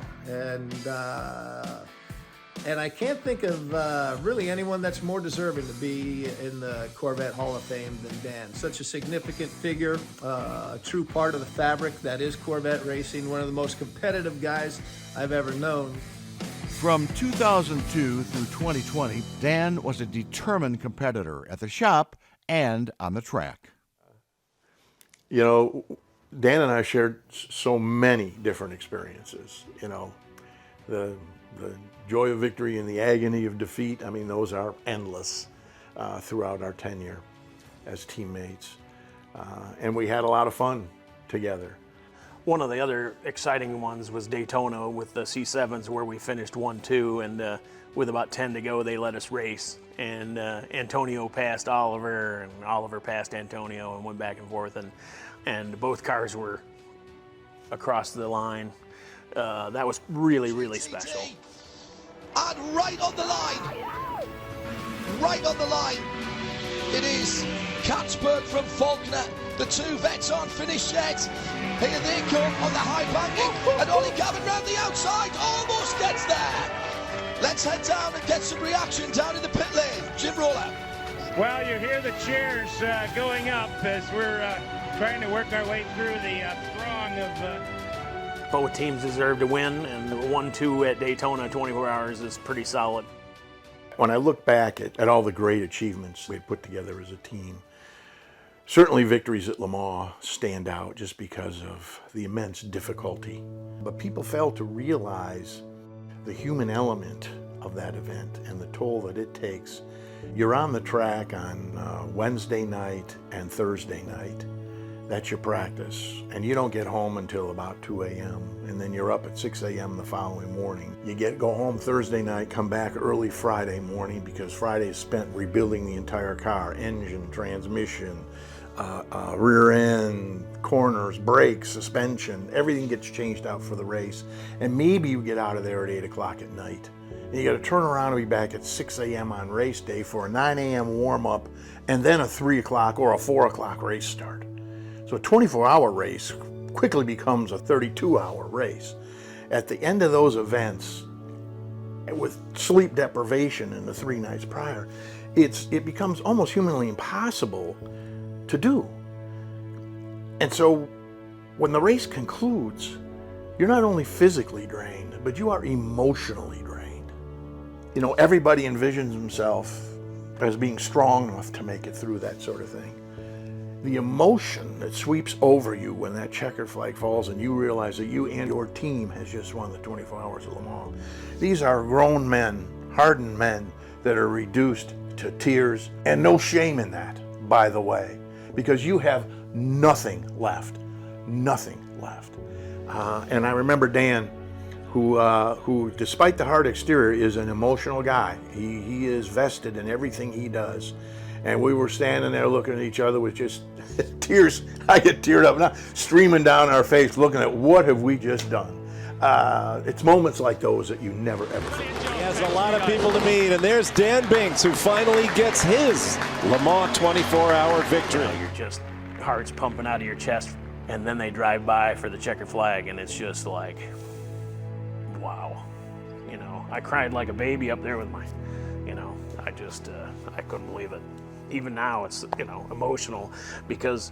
and I can't think of really anyone that's more deserving to be in the Corvette Hall of Fame than Dan. Such a significant figure, a true part of the fabric that is Corvette racing, one of the most competitive guys I've ever known. From 2002 through 2020, Dan was a determined competitor at the shop and on the track. You know, Dan and I shared so many different experiences. The joy of victory and the agony of defeat, I mean, those are endless throughout our tenure as teammates. And we had a lot of fun together. One of the other exciting ones was Daytona with the C7s, where we finished 1-2, and with about 10 to go, they let us race. And Antonio passed Oliver, and Oliver passed Antonio, and went back and forth, and both cars were across the line. That was really special. And right on the line, it is Katzberg from Faulkner. The 2 vets aren't finished yet. Here they come on the high banking, and Ollie Gavin round the outside, almost gets there. Let's head down and get some reaction down in the pit lane. Jim Roller. Well, you hear the cheers going up as we're trying to work our way through the throng of... Both teams deserve to win, and the 1-2 at Daytona 24 hours is pretty solid. When I look back at all the great achievements we had put together as a team, certainly victories at Le Mans stand out just because of the immense difficulty. But people fail to realize the human element of that event and the toll that it takes. You're on the track on Wednesday night and Thursday night. That's your practice, and you don't get home until about 2 a.m. and then you're up at 6 a.m. the following morning. You go home Thursday night, come back early Friday morning, because Friday is spent rebuilding the entire car, engine, transmission, rear end, corners, brakes, suspension. Everything gets changed out for the race, and maybe you get out of there at 8 o'clock at night. And you got to turn around and be back at 6 a.m. on race day for a 9 a.m. warm-up, and then a 3 o'clock or a 4 o'clock race start. So a 24-hour race quickly becomes a 32-hour race. At the end of those events, with sleep deprivation in the 3 nights prior, it becomes almost humanly impossible to do. And so when the race concludes, you're not only physically drained, but you are emotionally drained. You know, everybody envisions himself as being strong enough to make it through that sort of thing. The emotion that sweeps over you when that checkered flag falls and you realize that you and your team has just won the 24 Hours of Le Mans. These are grown men, hardened men that are reduced to tears, and no shame in that, by the way, because you have nothing left, nothing left. And I remember Dan, who despite the hard exterior is an emotional guy. He is vested in everything he does. And we were standing there looking at each other with just tears, I get teared up now, streaming down our face looking at what have we just done. It's moments like those that you never ever forget. He has a lot of people to meet, and there's Dan Binks, who finally gets his Le Mans 24-hour victory. You're just, heart's pumping out of your chest, and then they drive by for the checkered flag, and it's just like, wow. You know, I cried like a baby up there with my, you know, I just, I couldn't believe it. Even now, it's, you know, emotional, because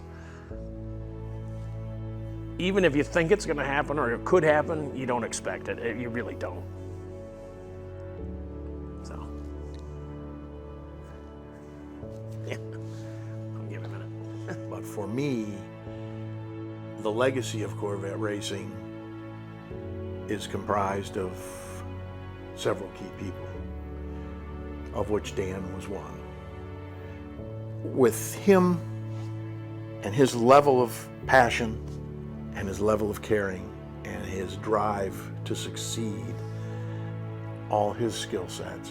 even if you think it's going to happen or it could happen, you don't expect it. You really don't. So, yeah, I'll give it a minute. But for me, the legacy of Corvette racing is comprised of several key people, of which Dan was one. With him and his level of passion and his level of caring and his drive to succeed, all his skill sets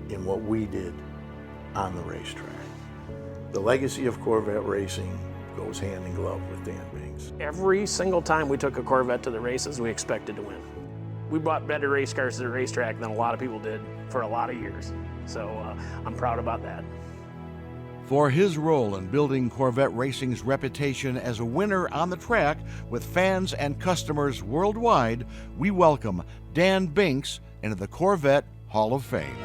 in what we did on the racetrack. The legacy of Corvette racing goes hand in glove with Dan Binks. Every single time we took a Corvette to the races, we expected to win. We brought better race cars to the racetrack than a lot of people did for a lot of years. So I'm proud about that. For his role in building Corvette racing's reputation as a winner on the track with fans and customers worldwide, we welcome Dan Binks into the Corvette Hall of Fame.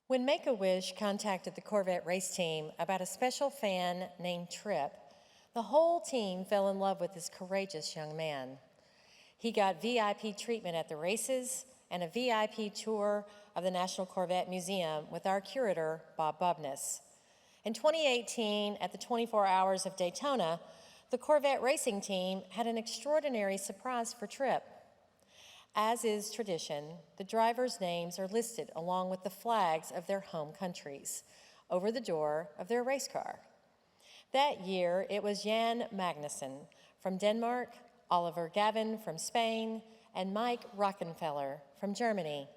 When Make-A-Wish contacted the Corvette race team about a special fan named Trip, the whole team fell in love with this courageous young man. He got VIP treatment at the races and a VIP tour of the National Corvette Museum with our curator, Bob Bubness. In 2018, at the 24 Hours of Daytona, the Corvette racing team had an extraordinary surprise for Trip. As is tradition, the drivers' names are listed along with the flags of their home countries over the door of their race car. That year, it was Jan Magnussen from Denmark, Oliver Gavin from Spain, and Mike Rockenfeller from Germany.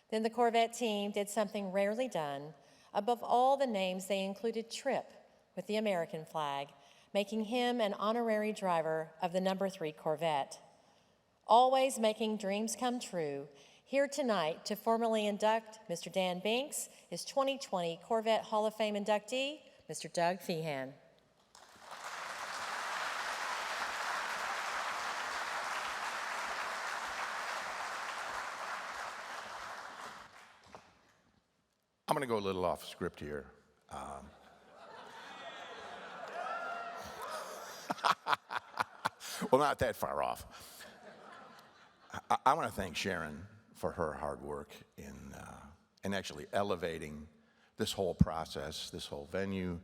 Then the Corvette team did something rarely done. Above all the names, they included Trip with the American flag, making him an honorary driver of the number 3 Corvette. Always making dreams come true, here tonight to formally induct Mr. Dan Binks, his 2020 Corvette Hall of Fame inductee, Mr. Doug Feehan. I'm going to go a little off script here. Well, not that far off. I want to thank Sharon for her hard work in actually elevating this whole process, this whole venue,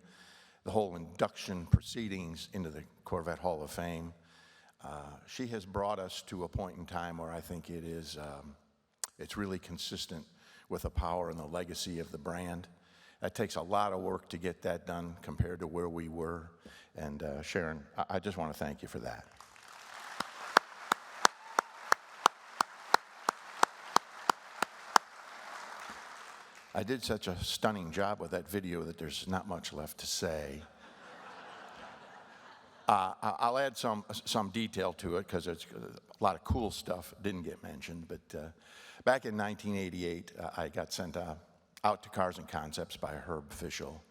the whole induction proceedings into the Corvette Hall of Fame. She has brought us to a point in time where I think it is, it's really consistent with the power and the legacy of the brand. It takes a lot of work to get that done compared to where we were. And Sharon, I just want to thank you for that. I did such a stunning job with that video that there's not much left to say. I'll add some detail to it because it's a lot of cool stuff didn't get mentioned. But back in 1988, I got sent out to Cars and Concepts by Herb Fischel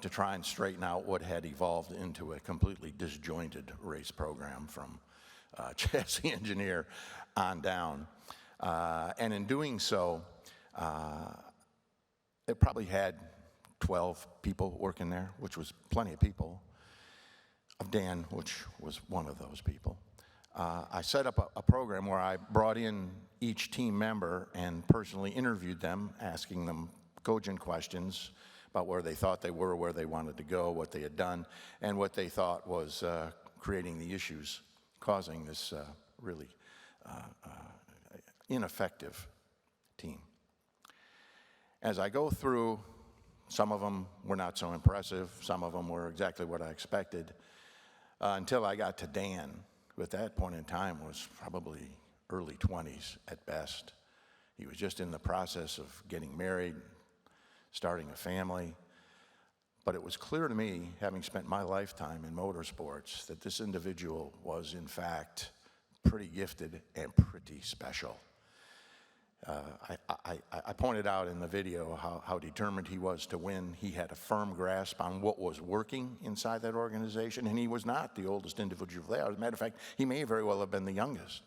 to try and straighten out what had evolved into a completely disjointed race program from chassis engineer on down. And in doing so, it probably had 12 people working there, which was plenty of people, of Dan, which was one of those people. I set up a program where I brought in each team member and personally interviewed them, asking them cogent questions about where they thought they were, where they wanted to go, what they had done, and what they thought was creating the issues causing this really ineffective team. As I go through, some of them were not so impressive, some of them were exactly what I expected, until I got to Dan, who at that point in time was probably early 20s at best. He was just in the process of getting married, starting a family. But it was clear to me, having spent my lifetime in motorsports, that this individual was in fact pretty gifted and pretty special. I pointed out in the video how determined he was to win. He had a firm grasp on what was working inside that organization, and he was not the oldest individual there. As a matter of fact, he may very well have been the youngest.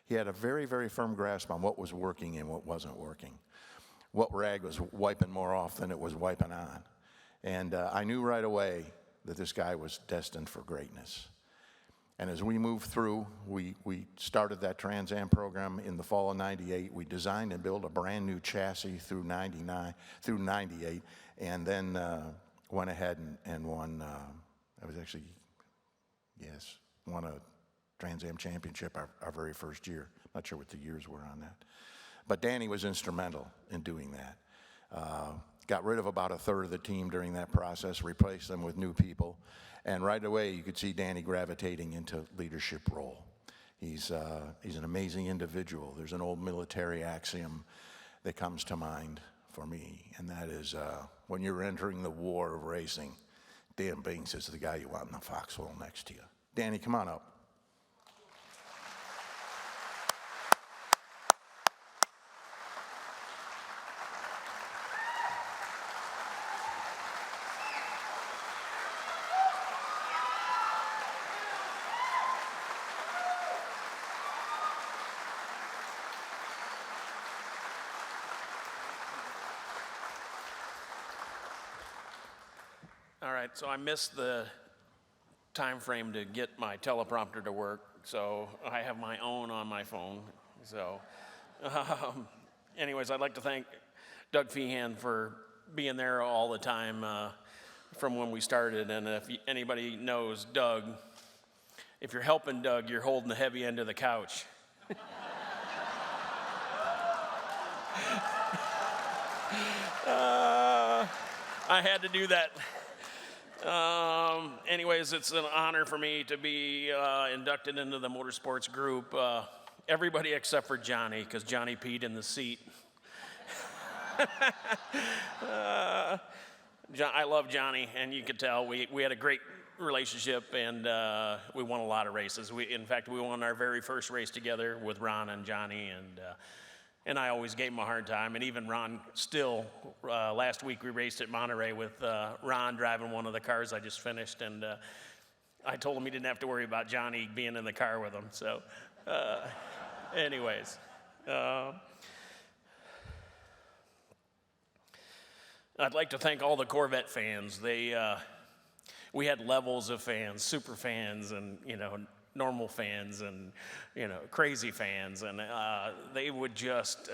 He had a very, very firm grasp on what was working and what wasn't working. What rag was wiping more off than it was wiping on. And I knew right away that this guy was destined for greatness. And as we moved through, we started that Trans Am program in the fall of '98. We designed and built a brand new chassis through '98, and then went ahead and won. I was actually, yes, won a Trans Am championship our very first year. Not sure what the years were on that, but Danny was instrumental in doing that. Got rid of about a third of the team during that process, replaced them with new people. And right away, you could see Danny gravitating into leadership role. He's an amazing individual. There's an old military axiom that comes to mind for me, and that is when you're entering the war of racing, Dan Binks is the guy you want in the foxhole next to you. Danny, come on up. All right, so I missed the time frame to get my teleprompter to work, so I have my own on my phone. So anyways, I'd like to thank Doug Feehan for being there all the time from when we started. And if anybody knows Doug, if you're helping Doug, you're holding the heavy end of the couch. I had to do that. Anyways, it's an honor for me to be inducted into the motorsports group. Everybody except for Johnny, because Johnny peed in the seat. I love Johnny, and you could tell we had a great relationship, and we won a lot of races. In fact, we won our very first race together with Ron and Johnny, and I always gave him a hard time, and even Ron still. Last week we raced at Monterey with Ron driving one of the cars I just finished, and I told him he didn't have to worry about Johnny being in the car with him. So anyways. I'd like to thank all the Corvette fans. We had levels of fans, super fans, and normal fans, and crazy fans, and they would just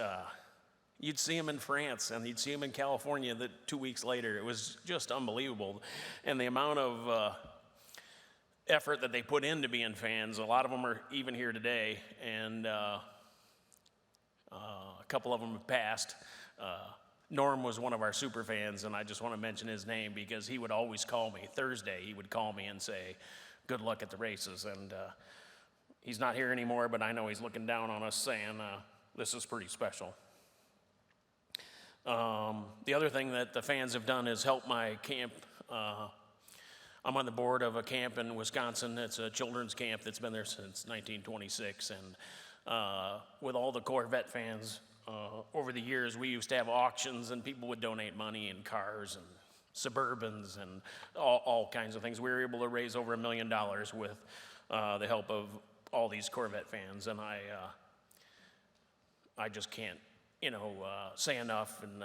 you'd see them in France, and you'd see them in California 2 weeks later. It was just unbelievable, and the amount of effort that they put into being fans. A lot of them are even here today, and a couple of them have passed. Norm was one of our super fans, and I just want to mention his name because he would always call me. Thursday, he would call me and say, good luck at the races. And he's not here anymore, but I know he's looking down on us saying, this is pretty special. The other thing that the fans have done is help my camp. I'm on the board of a camp in Wisconsin. It's a children's camp that's been there since 1926. And with all the Corvette fans, over the years, we used to have auctions, and people would donate money and cars and Suburbans and all kinds of things. We were able to raise over $1 million with the help of all these Corvette fans, and I just can't, say enough, and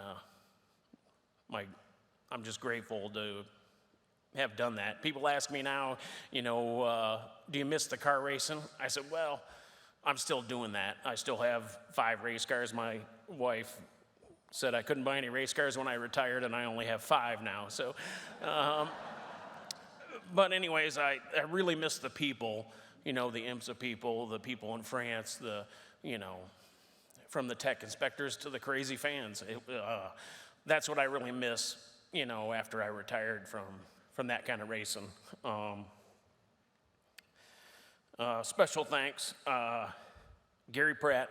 I'm just grateful to have done that. People ask me now, do you miss the car racing? I said, well, I'm still doing that. I still have 5 race cars. My wife said I couldn't buy any race cars when I retired, and I only have 5 now. So, but anyways, I really miss the people, the IMSA people, the people in France, from the tech inspectors to the crazy fans. That's what I really miss, after I retired from that kind of racing. Special thanks, Gary Pratt,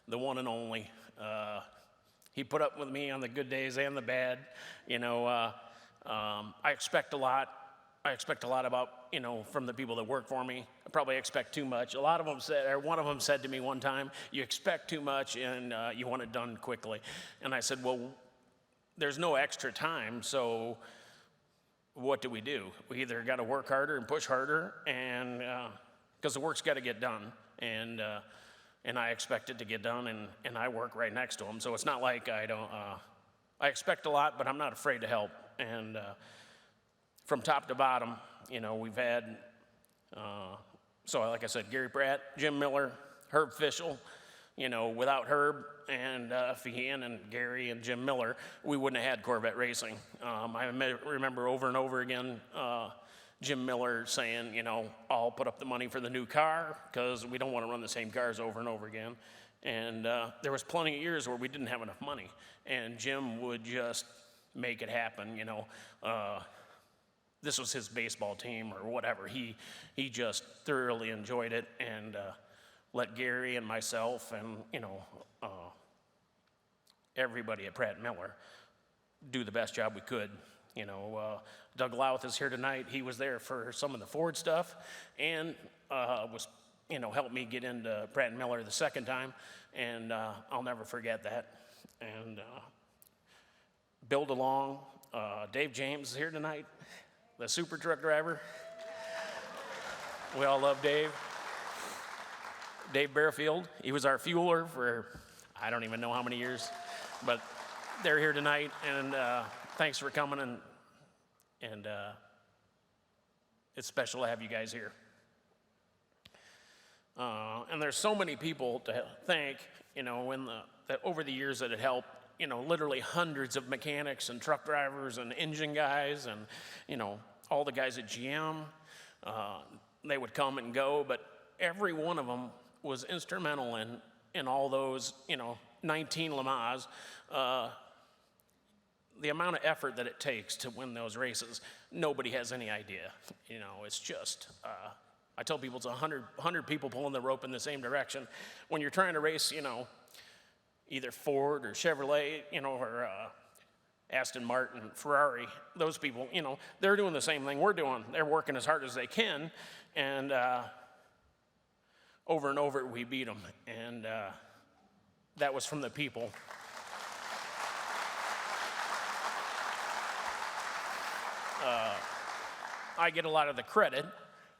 the one and only. He put up with me on the good days and the bad. I expect a lot. I expect a lot about, from the people that work for me. I probably expect too much. One of them said to me one time, you expect too much and you want it done quickly. And I said, well, there's no extra time, so what do? We either got to work harder and push harder, and because the work's got to get done, and I expect it to get done, and I work right next to them. So it's not like I don't. I expect a lot, but I'm not afraid to help. And from top to bottom, we've had. So like I said, Gary Pratt, Jim Miller, Herb Fischel. Without Herb and Fian and Gary and Jim Miller, we wouldn't have had Corvette racing. I remember over and over again Jim Miller saying, I'll put up the money for the new car because we don't want to run the same cars over and over again. And there was plenty of years where we didn't have enough money, and Jim would just make it happen. This was his baseball team or whatever. He just thoroughly enjoyed it, and let Gary and myself and everybody at Pratt Miller do the best job we could. Doug Louth is here tonight. He was there for some of the Ford stuff, and was helped me get into Pratt Miller the second time, and I'll never forget that. And Bill DeLong, Dave James is here tonight, the super truck driver. We all love Dave. Dave Bearfield, he was our fueler for I don't even know how many years, but they're here tonight, and thanks for coming, and it's special to have you guys here. And there's so many people to thank, that over the years that it helped, literally hundreds of mechanics and truck drivers and engine guys and, all the guys at GM, they would come and go, but every one of them was instrumental in all those, 19 Le Mans. The amount of effort that it takes to win those races, nobody has any idea. It's just, I tell people it's 100 people pulling the rope in the same direction. When you're trying to race, either Ford or Chevrolet, or Aston Martin, Ferrari, those people, they're doing the same thing we're doing. They're working as hard as they can, and over and over we beat them, and that was from the people. I get a lot of the credit,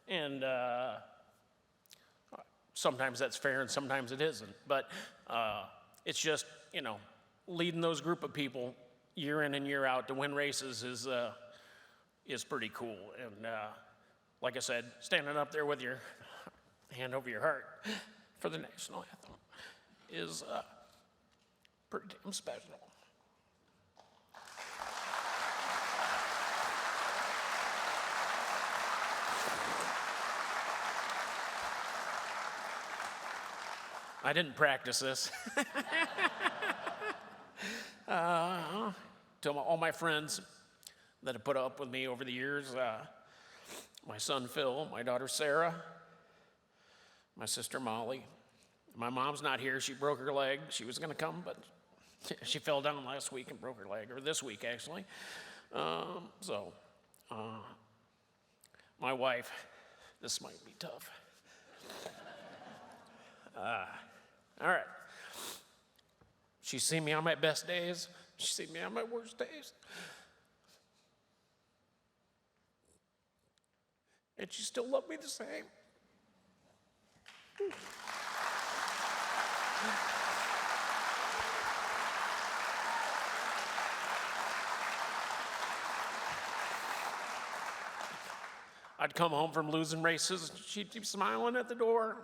and sometimes that's fair and sometimes it isn't, but it's just, leading those group of people year in and year out to win races is pretty cool. And like I said, standing up there with your hand over your heart for the national anthem is pretty damn special. I didn't practice this. To all my friends that have put up with me over the years, my son Phil, my daughter Sarah, my sister Molly. My mom's not here. She broke her leg. She was going to come, but she fell down last week and broke her leg, or this week actually. My wife, this might be tough. All right. She's seen me on my best days. She's seen me on my worst days. And she still loved me the same. I'd come home from losing races, and she'd keep smiling at the door.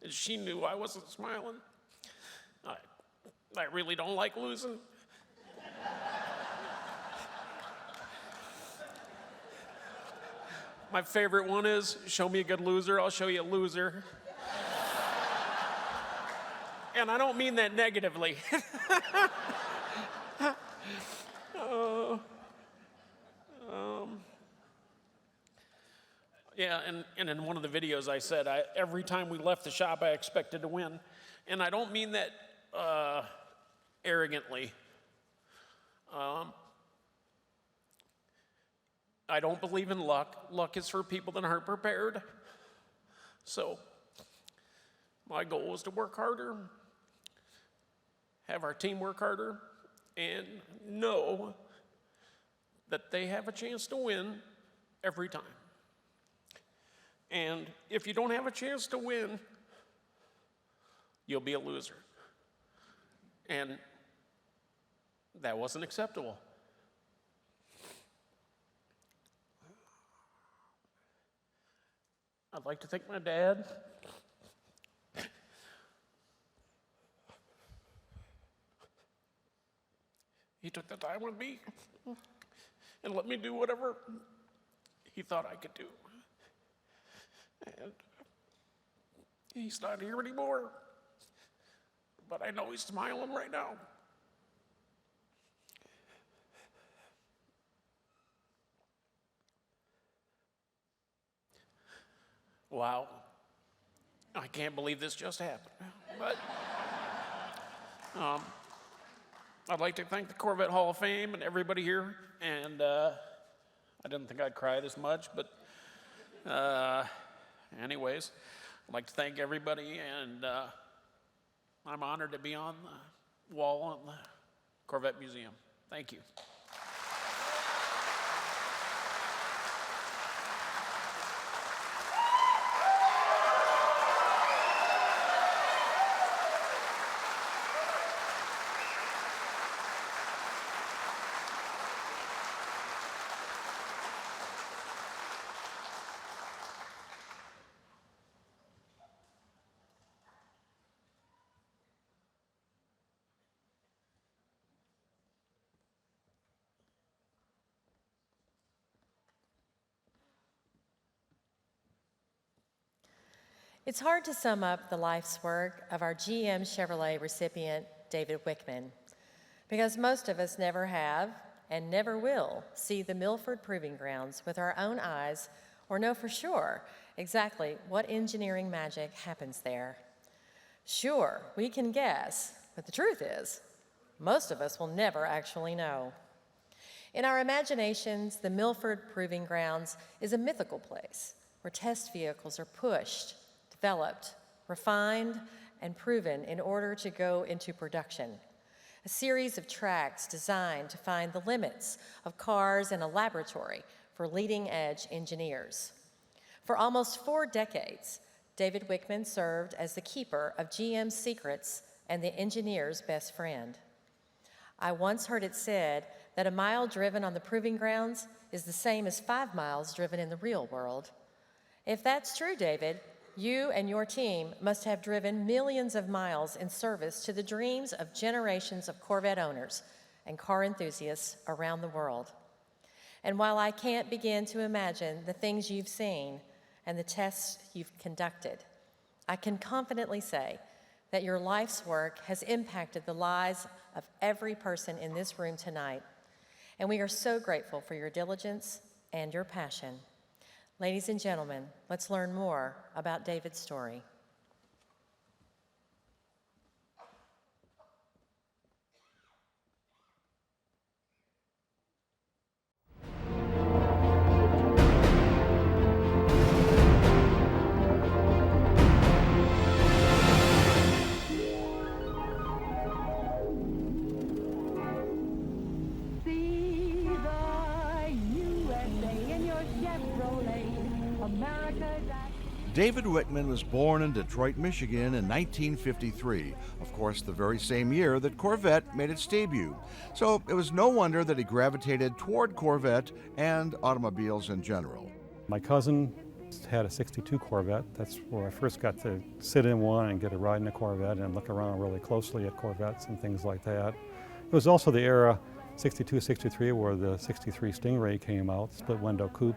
And she knew I wasn't smiling. I really don't like losing. My favorite one is, show me a good loser, I'll show you a loser. And I don't mean that negatively. Yeah, and in one of the videos I said, every time we left the shop, I expected to win. And I don't mean that arrogantly. I don't believe in luck. Luck is for people that aren't prepared. So my goal was to work harder, have our team work harder, and know that they have a chance to win every time. And if you don't have a chance to win, you'll be a loser. And that wasn't acceptable. I'd like to thank my dad. He took the time with me and let me do whatever he thought I could do. And he's not here anymore, but I know he's smiling right now. Wow, I can't believe this just happened. But I'd like to thank the Corvette Hall of Fame and everybody here. And I didn't think I'd cry this much, but anyways, I'd like to thank everybody, and I'm honored to be on the wall in the Corvette Museum. Thank you. It's hard to sum up the life's work of our GM Chevrolet recipient, David Wickman, because most of us never have and never will see the Milford Proving Grounds with our own eyes or know for sure exactly what engineering magic happens there. Sure, we can guess, but the truth is, most of us will never actually know. In our imaginations, the Milford Proving Grounds is a mythical place where test vehicles are pushed, developed, refined, and proven in order to go into production. A series of tracks designed to find the limits of cars in a laboratory for leading-edge engineers. For almost 4 decades, David Wickman served as the keeper of GM's secrets and the engineer's best friend. I once heard it said that a mile driven on the proving grounds is the same as 5 miles driven in the real world. If that's true, David, you and your team must have driven millions of miles in service to the dreams of generations of Corvette owners and car enthusiasts around the world. And while I can't begin to imagine the things you've seen and the tests you've conducted, I can confidently say that your life's work has impacted the lives of every person in this room tonight. And we are so grateful for your diligence and your passion. Ladies and gentlemen, let's learn more about David's story. See the USA in your Chevrolet, America. David Wickman was born in Detroit, Michigan in 1953, of course the very same year that Corvette made its debut. So it was no wonder that he gravitated toward Corvette and automobiles in general. My cousin had a 62 Corvette. That's where I first got to sit in one and get a ride in a Corvette and look around really closely at Corvettes and things like that. It was also the era, 62, 63, where the 63 Stingray came out, split window coupe.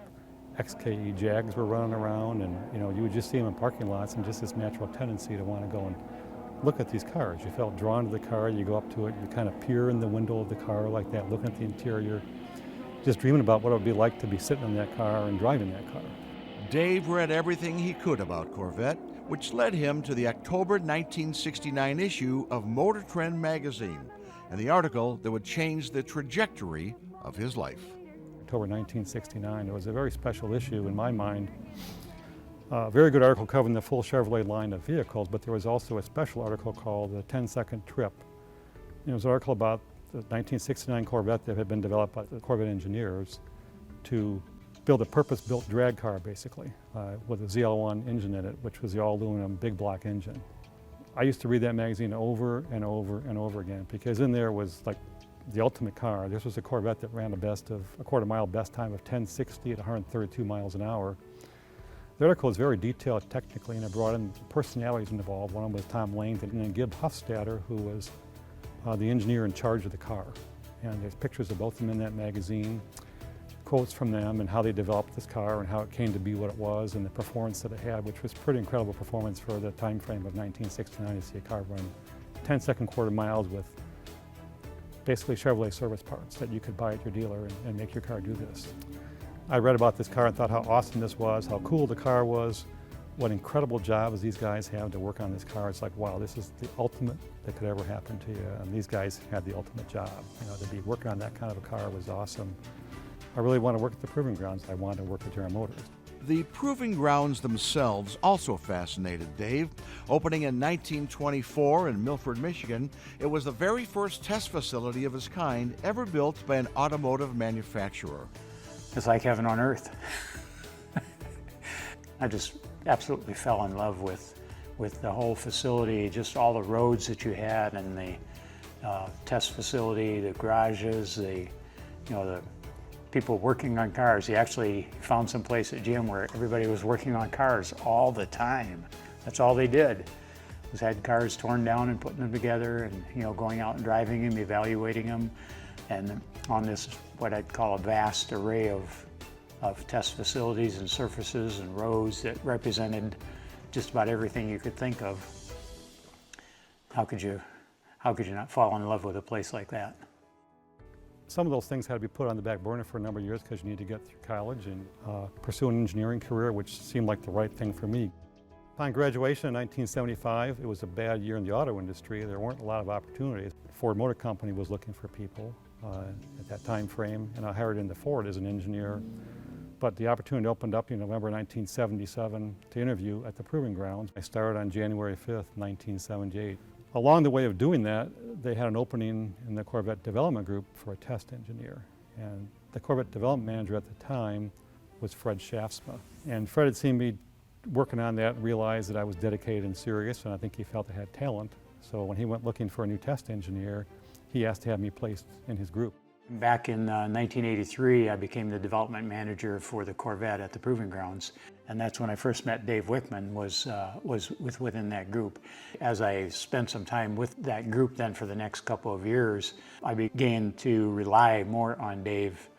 XKE Jags were running around, and you would just see them in parking lots, and just this natural tendency to want to go and look at these cars. You felt drawn to the car, you go up to it, you kind of peer in the window of the car like that, looking at the interior, just dreaming about what it would be like to be sitting in that car and driving that car. Dave read everything he could about Corvette, which led him to the October 1969 issue of Motor Trend magazine, and the article that would change the trajectory of his life. October 1969. It was a very special issue in my mind. A very good article covering the full Chevrolet line of vehicles, but there was also a special article called The 10-Second Trip. It was an article about the 1969 Corvette that had been developed by the Corvette engineers to build a purpose-built drag car, basically, with a ZL1 engine in it, which was the all-aluminum big block engine. I used to read that magazine over and over and over again, because in there was like the ultimate car. This was a Corvette that ran a quarter-mile best time of 1060 at 132 miles an hour. The article was very detailed technically, and it brought in personalities involved. One of them was Tom Langdon, and then Gib Hofstadter, who was the engineer in charge of the car. And there's pictures of both of them in that magazine, quotes from them, and how they developed this car and how it came to be what it was, and the performance that it had, which was pretty incredible performance for the time frame of 1969 to see a car run 10-second quarter miles with basically Chevrolet service parts that you could buy at your dealer and make your car do this. I read about this car and thought how awesome this was, how cool the car was, what incredible jobs these guys have to work on this car. It's like, wow, this is the ultimate that could ever happen to you. And these guys had the ultimate job. To be working on that kind of a car was awesome. I really want to work at the Proving Grounds. I wanted to work at General Motors. The Proving Grounds themselves also fascinated Dave. Opening in 1924 in Milford, Michigan, it was the very first test facility of its kind ever built by an automotive manufacturer. It's like heaven on earth. I just absolutely fell in love with the whole facility, just all the roads that you had, and the test facility, the garages, the people working on cars. He actually found some place at GM where everybody was working on cars all the time. That's all they did, was had cars torn down and putting them together, and going out and driving them, evaluating them, and on this what I'd call a vast array of test facilities and surfaces and roads that represented just about everything you could think of. How could you not fall in love with a place like that? Some of those things had to be put on the back burner for a number of years because you need to get through college and pursue an engineering career, which seemed like the right thing for me. Upon graduation in 1975, it was a bad year in the auto industry. There weren't a lot of opportunities. Ford Motor Company was looking for people at that time frame, and I hired into Ford as an engineer. But the opportunity opened up in November 1977 to interview at the Proving Grounds. I started on January 5th, 1978. Along the way of doing that, they had an opening in the Corvette Development Group for a test engineer. And the Corvette Development Manager at the time was Fred Shaftsma. And Fred had seen me working on that and realized that I was dedicated and serious, and I think he felt I had talent. So when he went looking for a new test engineer, he asked to have me placed in his group. Back in 1983, I became the development manager for the Corvette at the Proving Grounds, and that's when I first met Dave Wickman, was within that group. As I spent some time with that group then for the next couple of years, I began to rely more on Dave,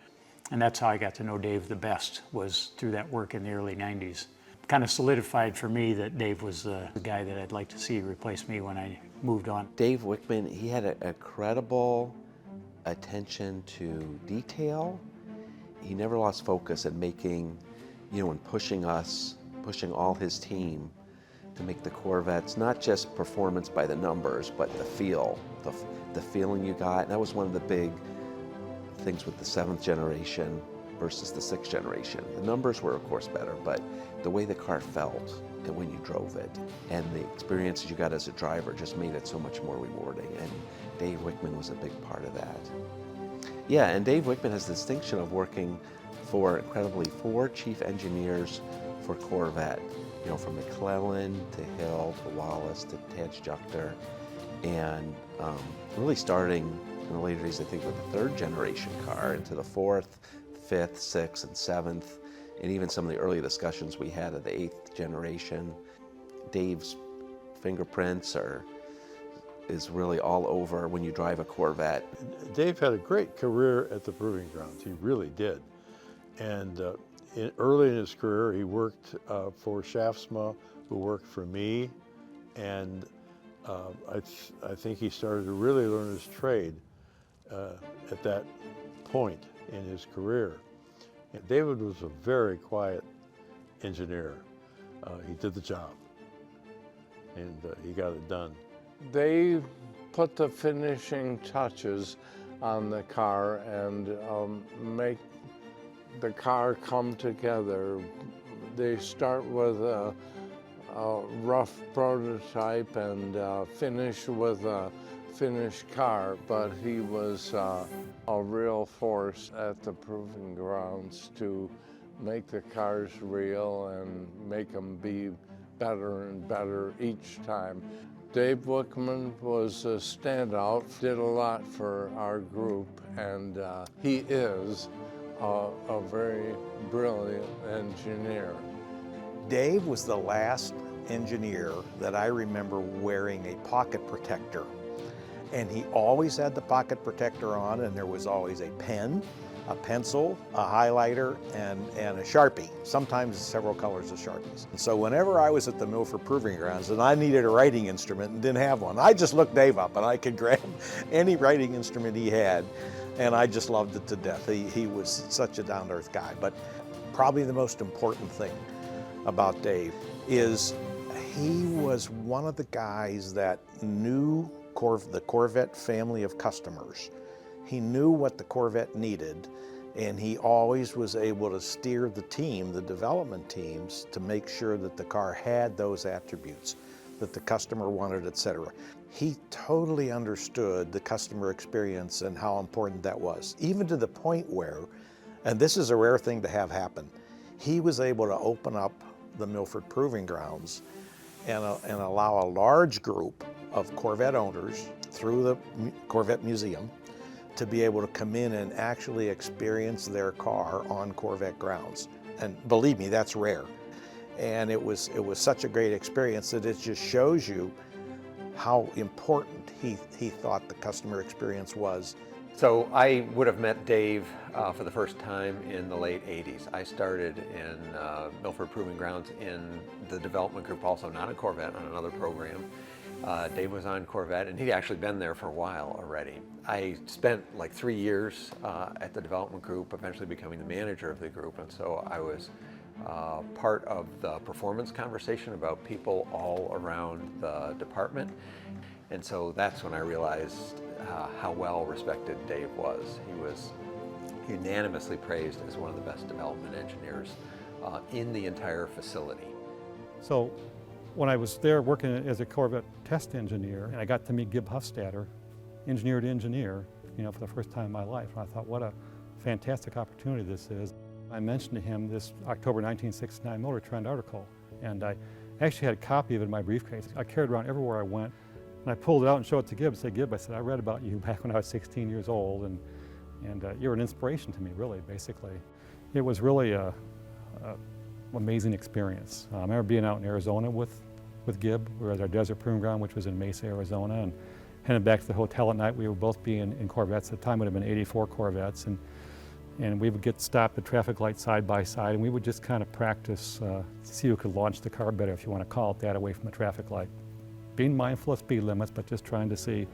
and that's how I got to know Dave the best, was through that work in the early 90s. Kind of solidified for me that Dave was the guy that I'd like to see replace me when I moved on. Dave Wickman, he had a credible attention to detail. He never lost focus at making, and pushing all his team to make the Corvettes, not just performance by the numbers, but the feel, the feeling you got. And that was one of the big things with the 7th generation versus the 6th generation. The numbers were of course better, but the way the car felt and when you drove it and the experiences you got as a driver just made it so much more rewarding. And Dave Wickman was a big part of that. Yeah, and Dave Wickman has the distinction of working for, incredibly, 4 chief engineers for Corvette. you know, from McClellan to Hill to Wallace to Tadge-Juchter, and really starting in the later days, I think, with the 3rd generation car into the 4th, 5th, 6th, and 7th, and even some of the early discussions we had of the 8th generation. Dave's fingerprints is really all over when you drive a Corvette. Dave had a great career at the Proving Grounds. He really did. And early in his career, he worked for Shaftsma, who worked for me, and I think he started to really learn his trade at that point in his career. And David was a very quiet engineer. He did the job, and he got it done. They put the finishing touches on the car and make the car come together. They start with a rough prototype and finish with a finished car, but he was a real force at the Proving Grounds to make the cars real and make them be better and better each time. Dave Wickman was a standout, did a lot for our group, and he is a very brilliant engineer. Dave was the last engineer that I remember wearing a pocket protector. And he always had the pocket protector on, and there was always a pen, a pencil, a highlighter, and a Sharpie, sometimes several colors of Sharpies. And so whenever I was at the Milford Proving Grounds and I needed a writing instrument and didn't have one, I just looked Dave up and I could grab any writing instrument he had, and I just loved it to death. He was such a down-to-earth guy. But probably the most important thing about Dave is he was one of the guys that knew the Corvette family of customers. He knew what the Corvette needed, and he always was able to steer the team, the development teams, to make sure that the car had those attributes that the customer wanted, etc. He totally understood the customer experience and how important that was, even to the point where, and this is a rare thing to have happen, he was able to open up the Milford Proving Grounds and allow a large group of Corvette owners through the Corvette Museum to be able to come in and actually experience their car on Corvette grounds. And believe me, that's rare. And it was such a great experience that it just shows you how important he thought the customer experience was. So I would have met Dave for the first time in the late 80s. I started in Milford Proving Grounds in the development group, also not a Corvette, on another program. Dave was on Corvette, and he'd actually been there for a while already. I spent like 3 years at the development group, eventually becoming the manager of the group, and so I was part of the performance conversation about people all around the department. And so that's when I realized how well respected Dave was. He was unanimously praised as one of the best development engineers in the entire facility. So when I was there working as a Corvette test engineer, and I got to meet Gib Hufstadter, engineer to engineer, for the first time in my life. And I thought, what a fantastic opportunity this is. I mentioned to him this October 1969 Motor Trend article, and I actually had a copy of it in my briefcase. I carried it around everywhere I went, and I pulled it out and showed it to Gib and said, Gib, I said, I read about you back when I was 16 years old, and you're an inspiration to me, really, basically. It was really an amazing experience. I remember being out in Arizona with Gib. We were at our desert proving ground, which was in Mesa, Arizona, and headed back to the hotel at night. We would both be in Corvettes. At the time, it would have been 84 Corvettes, and we would get stopped at traffic lights side by side, and we would just kind of practice to see who could launch the car better, if you want to call it that, away from the traffic light. Being mindful of speed limits, but just trying to see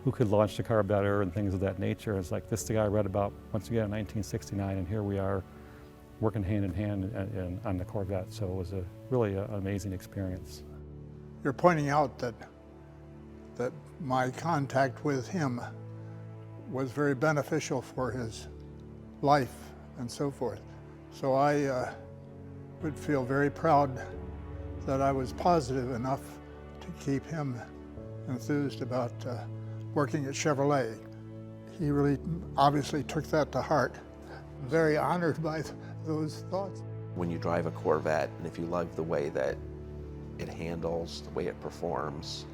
who could launch the car better and things of that nature. It's like this is the guy I read about, once again, in 1969, and here we are working hand in hand on the Corvette. So it was really an amazing experience. You're pointing out that my contact with him was very beneficial for his life and so forth. So I would feel very proud that I was positive enough to keep him enthused about working at Chevrolet. He really obviously took that to heart. Very honored by those thoughts. when you drive a Corvette, and if you love the way that it handles, the way it performs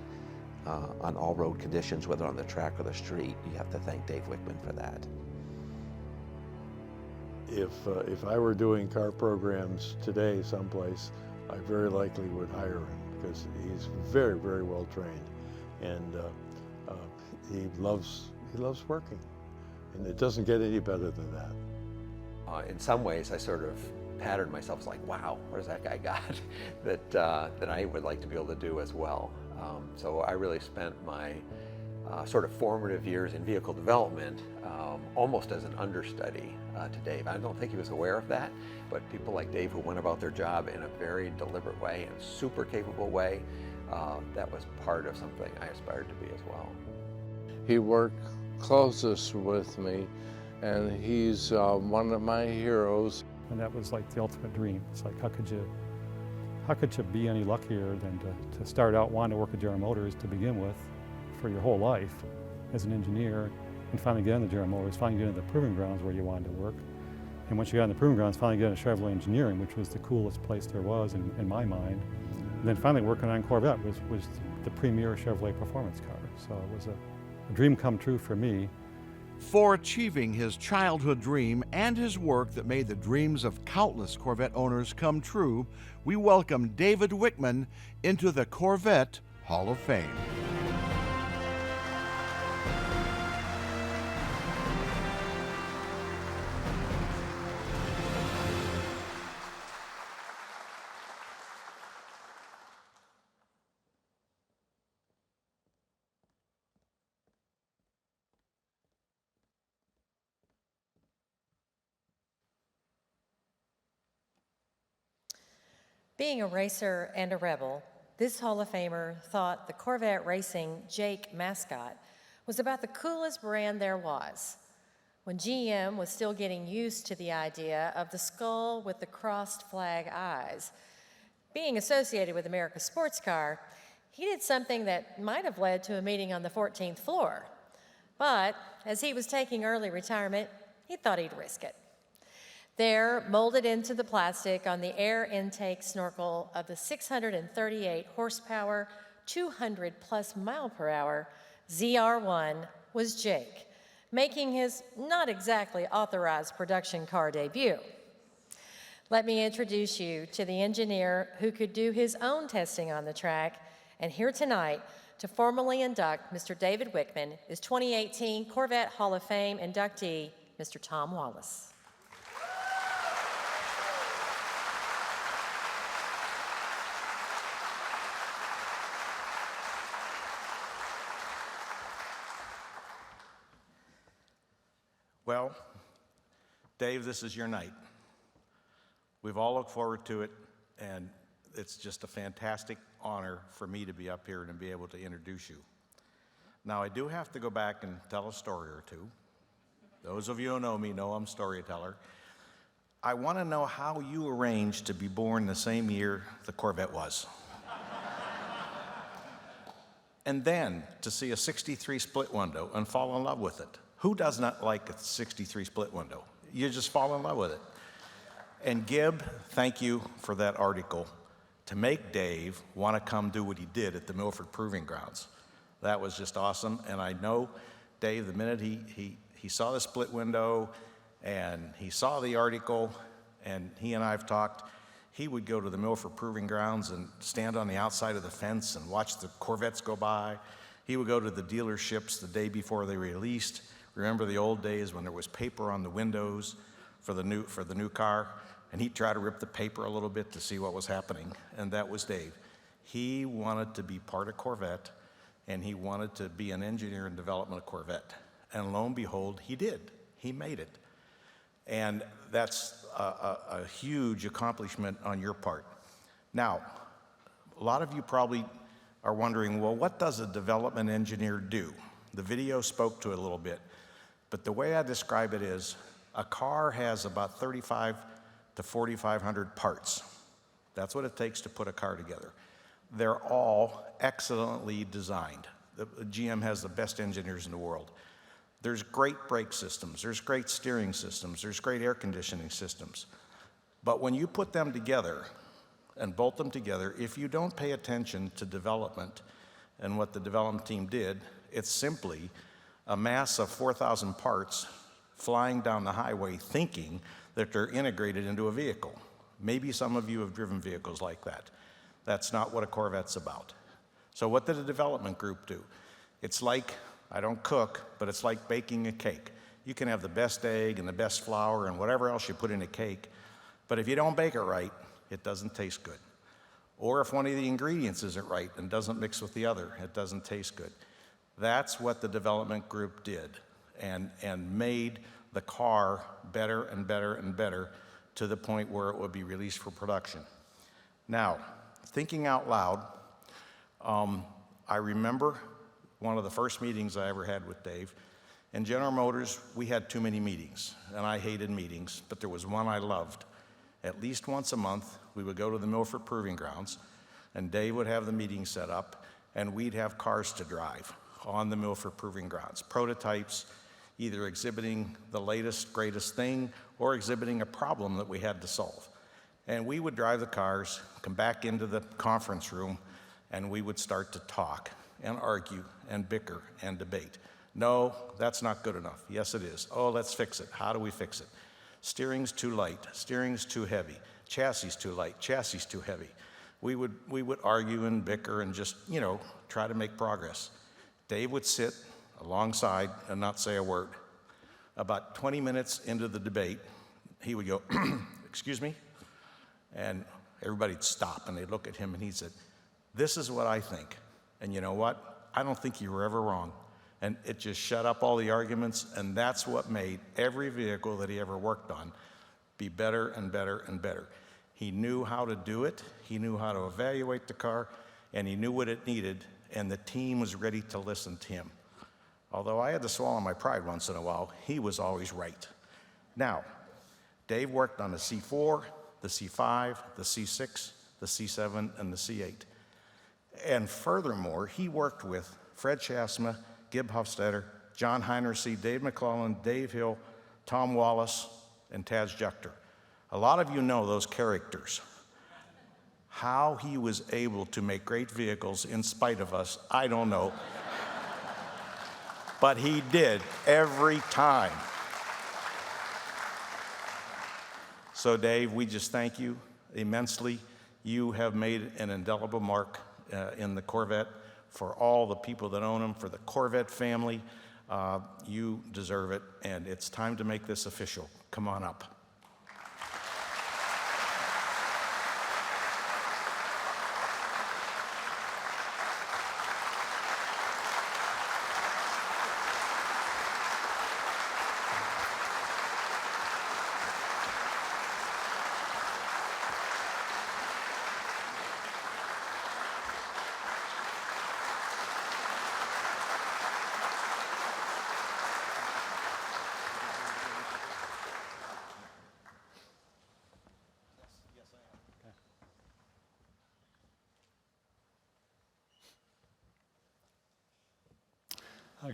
on all road conditions, whether on the track or the street, you have to thank Dave Wickman for that. If I were doing car programs today someplace, I very likely would hire him because he's very, very well trained, and he loves working, and it doesn't get any better than that. In some ways, I sort of patterned myself. It's like, wow, where's that guy got that I would like to be able to do as well. So I really spent my sort of formative years in vehicle development almost as an understudy to Dave. I don't think he was aware of that, but people like Dave who went about their job in a very deliberate way and super capable way, that was part of something I aspired to be as well. He worked closest with me, and he's one of my heroes. And that was like the ultimate dream. It's like, how could you be any luckier than to start out wanting to work at General Motors to begin with for your whole life as an engineer, and finally get into General Motors, finally get into the proving grounds where you wanted to work. And once you got in the proving grounds, finally get into Chevrolet engineering, which was the coolest place there was in my mind. And then finally working on Corvette was the premier Chevrolet performance car. So it was a dream come true for me. For achieving his childhood dream and his work that made the dreams of countless Corvette owners come true, we welcome David Wickman into the Corvette Hall of Fame. Being a racer and a rebel, this Hall of Famer thought the Corvette Racing Jake mascot was about the coolest brand there was. When GM was still getting used to the idea of the skull with the crossed flag eyes, being associated with America's sports car, he did something that might have led to a meeting on the 14th floor. But as he was taking early retirement, he thought he'd risk it. There, molded into the plastic on the air intake snorkel of the 638 horsepower, 200 plus mile per hour ZR1 was Jake, making his not exactly authorized production car debut. Let me introduce you to the engineer who could do his own testing on the track, and here tonight to formally induct Mr. David Wickman is 2018 Corvette Hall of Fame inductee, Mr. Tom Wallace. Well, Dave, this is your night. We've all looked forward to it, and it's just a fantastic honor for me to be up here and to be able to introduce you. Now, I do have to go back and tell a story or two. Those of you who know me know I'm a storyteller. I want to know how you arranged to be born the same year the Corvette was. And then to see a 63 split window and fall in love with it. Who does not like a 63 split window? You just fall in love with it. And Gib, thank you for that article to make Dave want to come do what he did at the Milford Proving Grounds. That was just awesome. And I know Dave, the minute he saw the split window and he saw the article, and he and I have talked, he would go to the Milford Proving Grounds and stand on the outside of the fence and watch the Corvettes go by. He would go to the dealerships the day before they released. Remember the old days when there was paper on the windows for the new car, and he'd try to rip the paper a little bit to see what was happening, and that was Dave. He wanted to be part of Corvette, and he wanted to be an engineer in development of Corvette. And lo and behold, he did. He made it. And that's a huge accomplishment on your part. Now, a lot of you probably are wondering, well, what does a development engineer do? The video spoke to it a little bit. But the way I describe it is, a car has about 3,500 to 4,500 parts. That's what it takes to put a car together. They're all excellently designed. The GM has the best engineers in the world. There's great brake systems, there's great steering systems, there's great air conditioning systems. But when you put them together and bolt them together, if you don't pay attention to development and what the development team did, it's simply a mass of 4,000 parts flying down the highway thinking that they're integrated into a vehicle. Maybe some of you have driven vehicles like that. That's not what a Corvette's about. So what did the development group do? It's like, I don't cook, but it's like baking a cake. You can have the best egg and the best flour and whatever else you put in a cake, but if you don't bake it right, it doesn't taste good. Or if one of the ingredients isn't right and doesn't mix with the other, it doesn't taste good. That's what the development group did and made the car better and better and better to the point where it would be released for production. Now, thinking out loud, I remember one of the first meetings I ever had with Dave. In General Motors, we had too many meetings, and I hated meetings, but there was one I loved. At least once a month, we would go to the Milford Proving Grounds, and Dave would have the meeting set up, and we'd have cars to drive on the Milford Proving Grounds, prototypes, either exhibiting the latest, greatest thing, or exhibiting a problem that we had to solve. And we would drive the cars, come back into the conference room, and we would start to talk and argue and bicker and debate. No, that's not good enough. Yes, it is. Oh, let's fix it. How do we fix it? Steering's too light, steering's too heavy, chassis too light, chassis too heavy. We would argue and bicker and just, try to make progress. Dave would sit alongside and not say a word. About 20 minutes into the debate, he would go, excuse me? And everybody'd stop and they'd look at him and he said, this is what I think. And you know what? I don't think you were ever wrong. And it just shut up all the arguments, and that's what made every vehicle that he ever worked on be better and better and better. He knew how to do it, he knew how to evaluate the car, and he knew what it needed, and the team was ready to listen to him. Although I had to swallow my pride once in a while, he was always right. Now, Dave worked on the C4, the C5, the C6, the C7, and the C8. And furthermore, he worked with Fred Shaftsma, Gib Hofstetter, John Heinersee, Dave McClellan, Dave Hill, Tom Wallace, and Taz Juchter. A lot of you know those characters. How he was able to make great vehicles in spite of us, I don't know. But he did every time. So Dave, we just thank you immensely. You have made an indelible mark in the Corvette. For all the people that own them, for the Corvette family, you deserve it, and it's time to make this official. Come on up.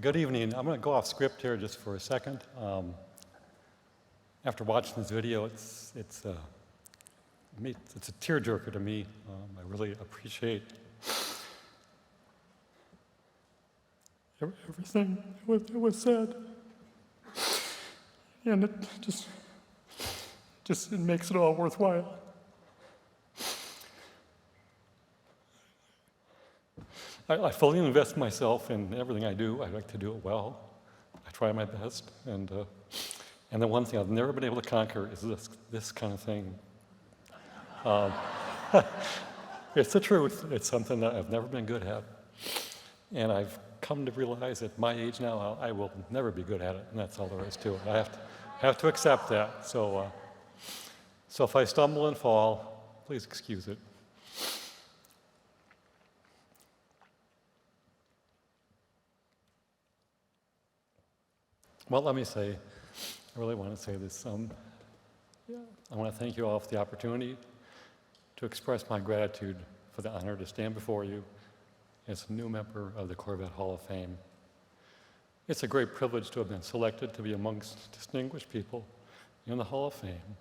Good evening. I'm going to go off script here just for a second. After watching this video, it's a tearjerker to me. I really appreciate everything that was said, and it just it makes it all worthwhile. I fully invest myself in everything I do. I like to do it well. I try my best, and the one thing I've never been able to conquer is this kind of thing. It's the truth. It's something that I've never been good at, and I've come to realize at my age now I will never be good at it, and that's all there is to it. I have to accept that. So if I stumble and fall, please excuse it. Well, let me say, I really want to say this. I want to thank you all for the opportunity to express my gratitude for the honor to stand before you as a new member of the Corvette Hall of Fame. It's a great privilege to have been selected to be amongst distinguished people in the Hall of Fame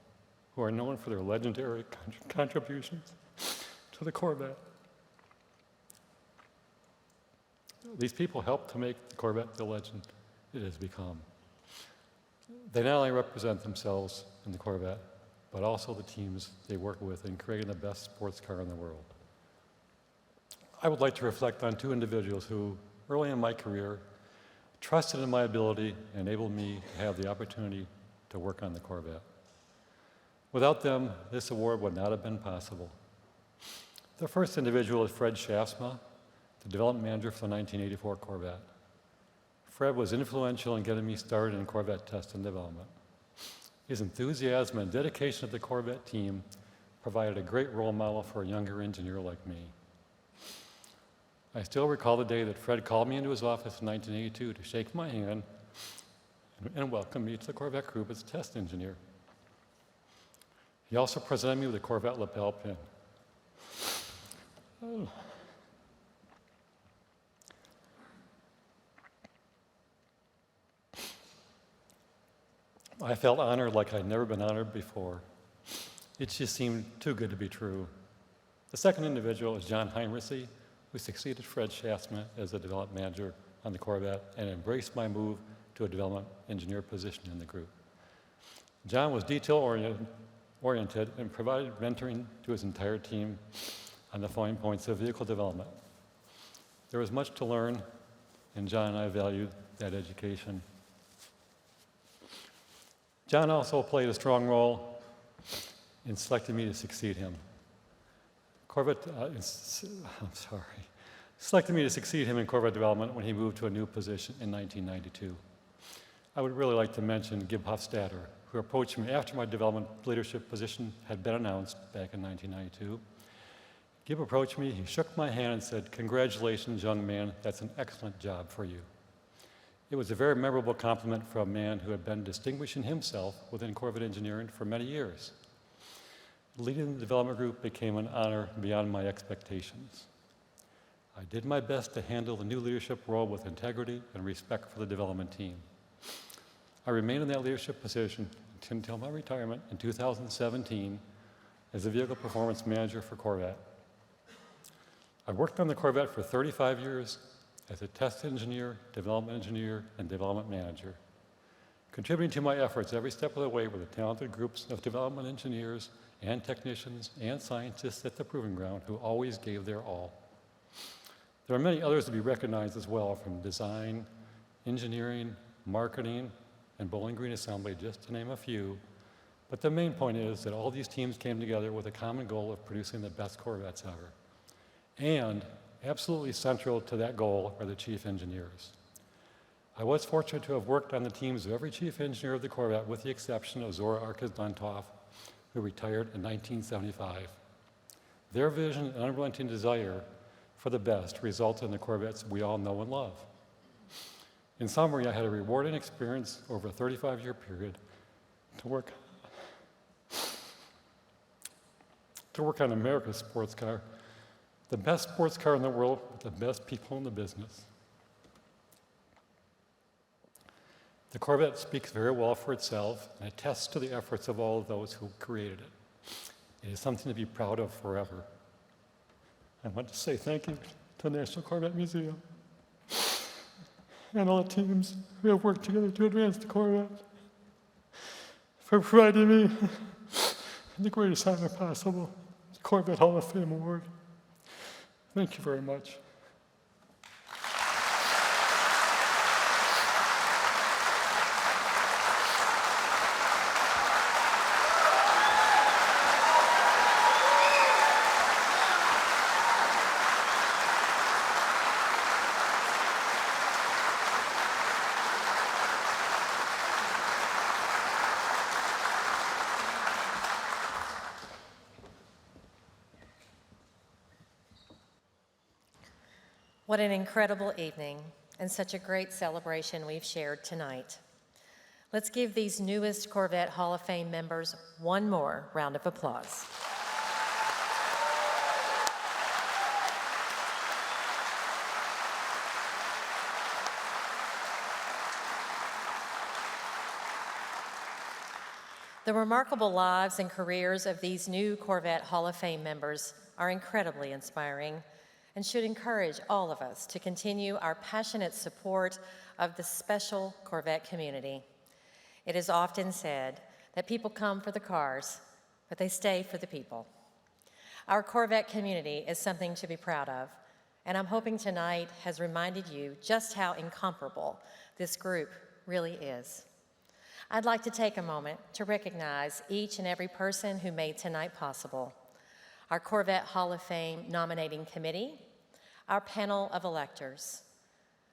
who are known for their legendary contributions to the Corvette. These people helped to make the Corvette the legend it has become. They not only represent themselves in the Corvette, but also the teams they work with in creating the best sports car in the world. I would like to reflect on two individuals who, early in my career, trusted in my ability and enabled me to have the opportunity to work on the Corvette. Without them, this award would not have been possible. The first individual is Fred Shaftsma, the development manager for the 1984 Corvette. Fred was influential in getting me started in Corvette test and development. His enthusiasm and dedication of the Corvette team provided a great role model for a younger engineer like me. I still recall the day that Fred called me into his office in 1982 to shake my hand and welcome me to the Corvette group as test engineer. He also presented me with a Corvette lapel pin. Oh. I felt honored like I'd never been honored before. It just seemed too good to be true. The second individual is John Heinrichsey, who succeeded Fred Shaftsma as the development manager on the Corvette and embraced my move to a development engineer position in the group. John was detail-oriented and provided mentoring to his entire team on the fine points of vehicle development. There was much to learn, and John and I valued that education. John also played a strong role in selecting me to succeed him. Selected me to succeed him in Corvette development when he moved to a new position in 1992. I would really like to mention Gib Hofstadter, who approached me after my development leadership position had been announced back in 1992. Gib approached me, he shook my hand and said, "Congratulations, young man, that's an excellent job for you." It was a very memorable compliment from a man who had been distinguishing himself within Corvette engineering for many years. Leading the development group became an honor beyond my expectations. I did my best to handle the new leadership role with integrity and respect for the development team. I remained in that leadership position until my retirement in 2017 as the vehicle performance manager for Corvette. I worked on the Corvette for 35 years as a test engineer, development manager. Contributing to my efforts every step of the way were the talented groups of development engineers and technicians and scientists at the Proving Ground who always gave their all. There are many others to be recognized as well, from design, engineering, marketing, and Bowling Green Assembly, just to name a few. But the main point is that all these teams came together with a common goal of producing the best Corvettes ever. And absolutely central to that goal are the chief engineers. I was fortunate to have worked on the teams of every chief engineer of the Corvette, with the exception of Zora Arkas-Duntov, who retired in 1975. Their vision and unrelenting desire for the best resulted in the Corvettes we all know and love. In summary, I had a rewarding experience over a 35-year period to work on America's sports car, the best sports car in the world with the best people in the business. The Corvette speaks very well for itself and attests to the efforts of all of those who created it. It is something to be proud of forever. I want to say thank you to the National Corvette Museum and all the teams who have worked together to advance the Corvette for providing me the greatest honor possible, the Corvette Hall of Fame Award. Thank you very much. What an incredible evening and such a great celebration we've shared tonight. Let's give these newest Corvette Hall of Fame members one more round of applause. The remarkable lives and careers of these new Corvette Hall of Fame members are incredibly inspiring and should encourage all of us to continue our passionate support of the special Corvette community. It is often said that people come for the cars, but they stay for the people. Our Corvette community is something to be proud of, and I'm hoping tonight has reminded you just how incomparable this group really is. I'd like to take a moment to recognize each and every person who made tonight possible. Our Corvette Hall of Fame nominating committee, our panel of electors,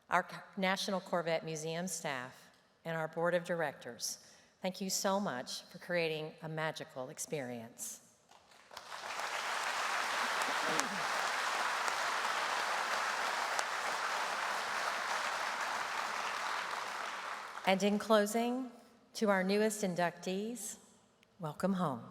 our National Corvette Museum staff, and our board of directors. Thank you so much for creating a magical experience. And in closing, to our newest inductees, welcome home.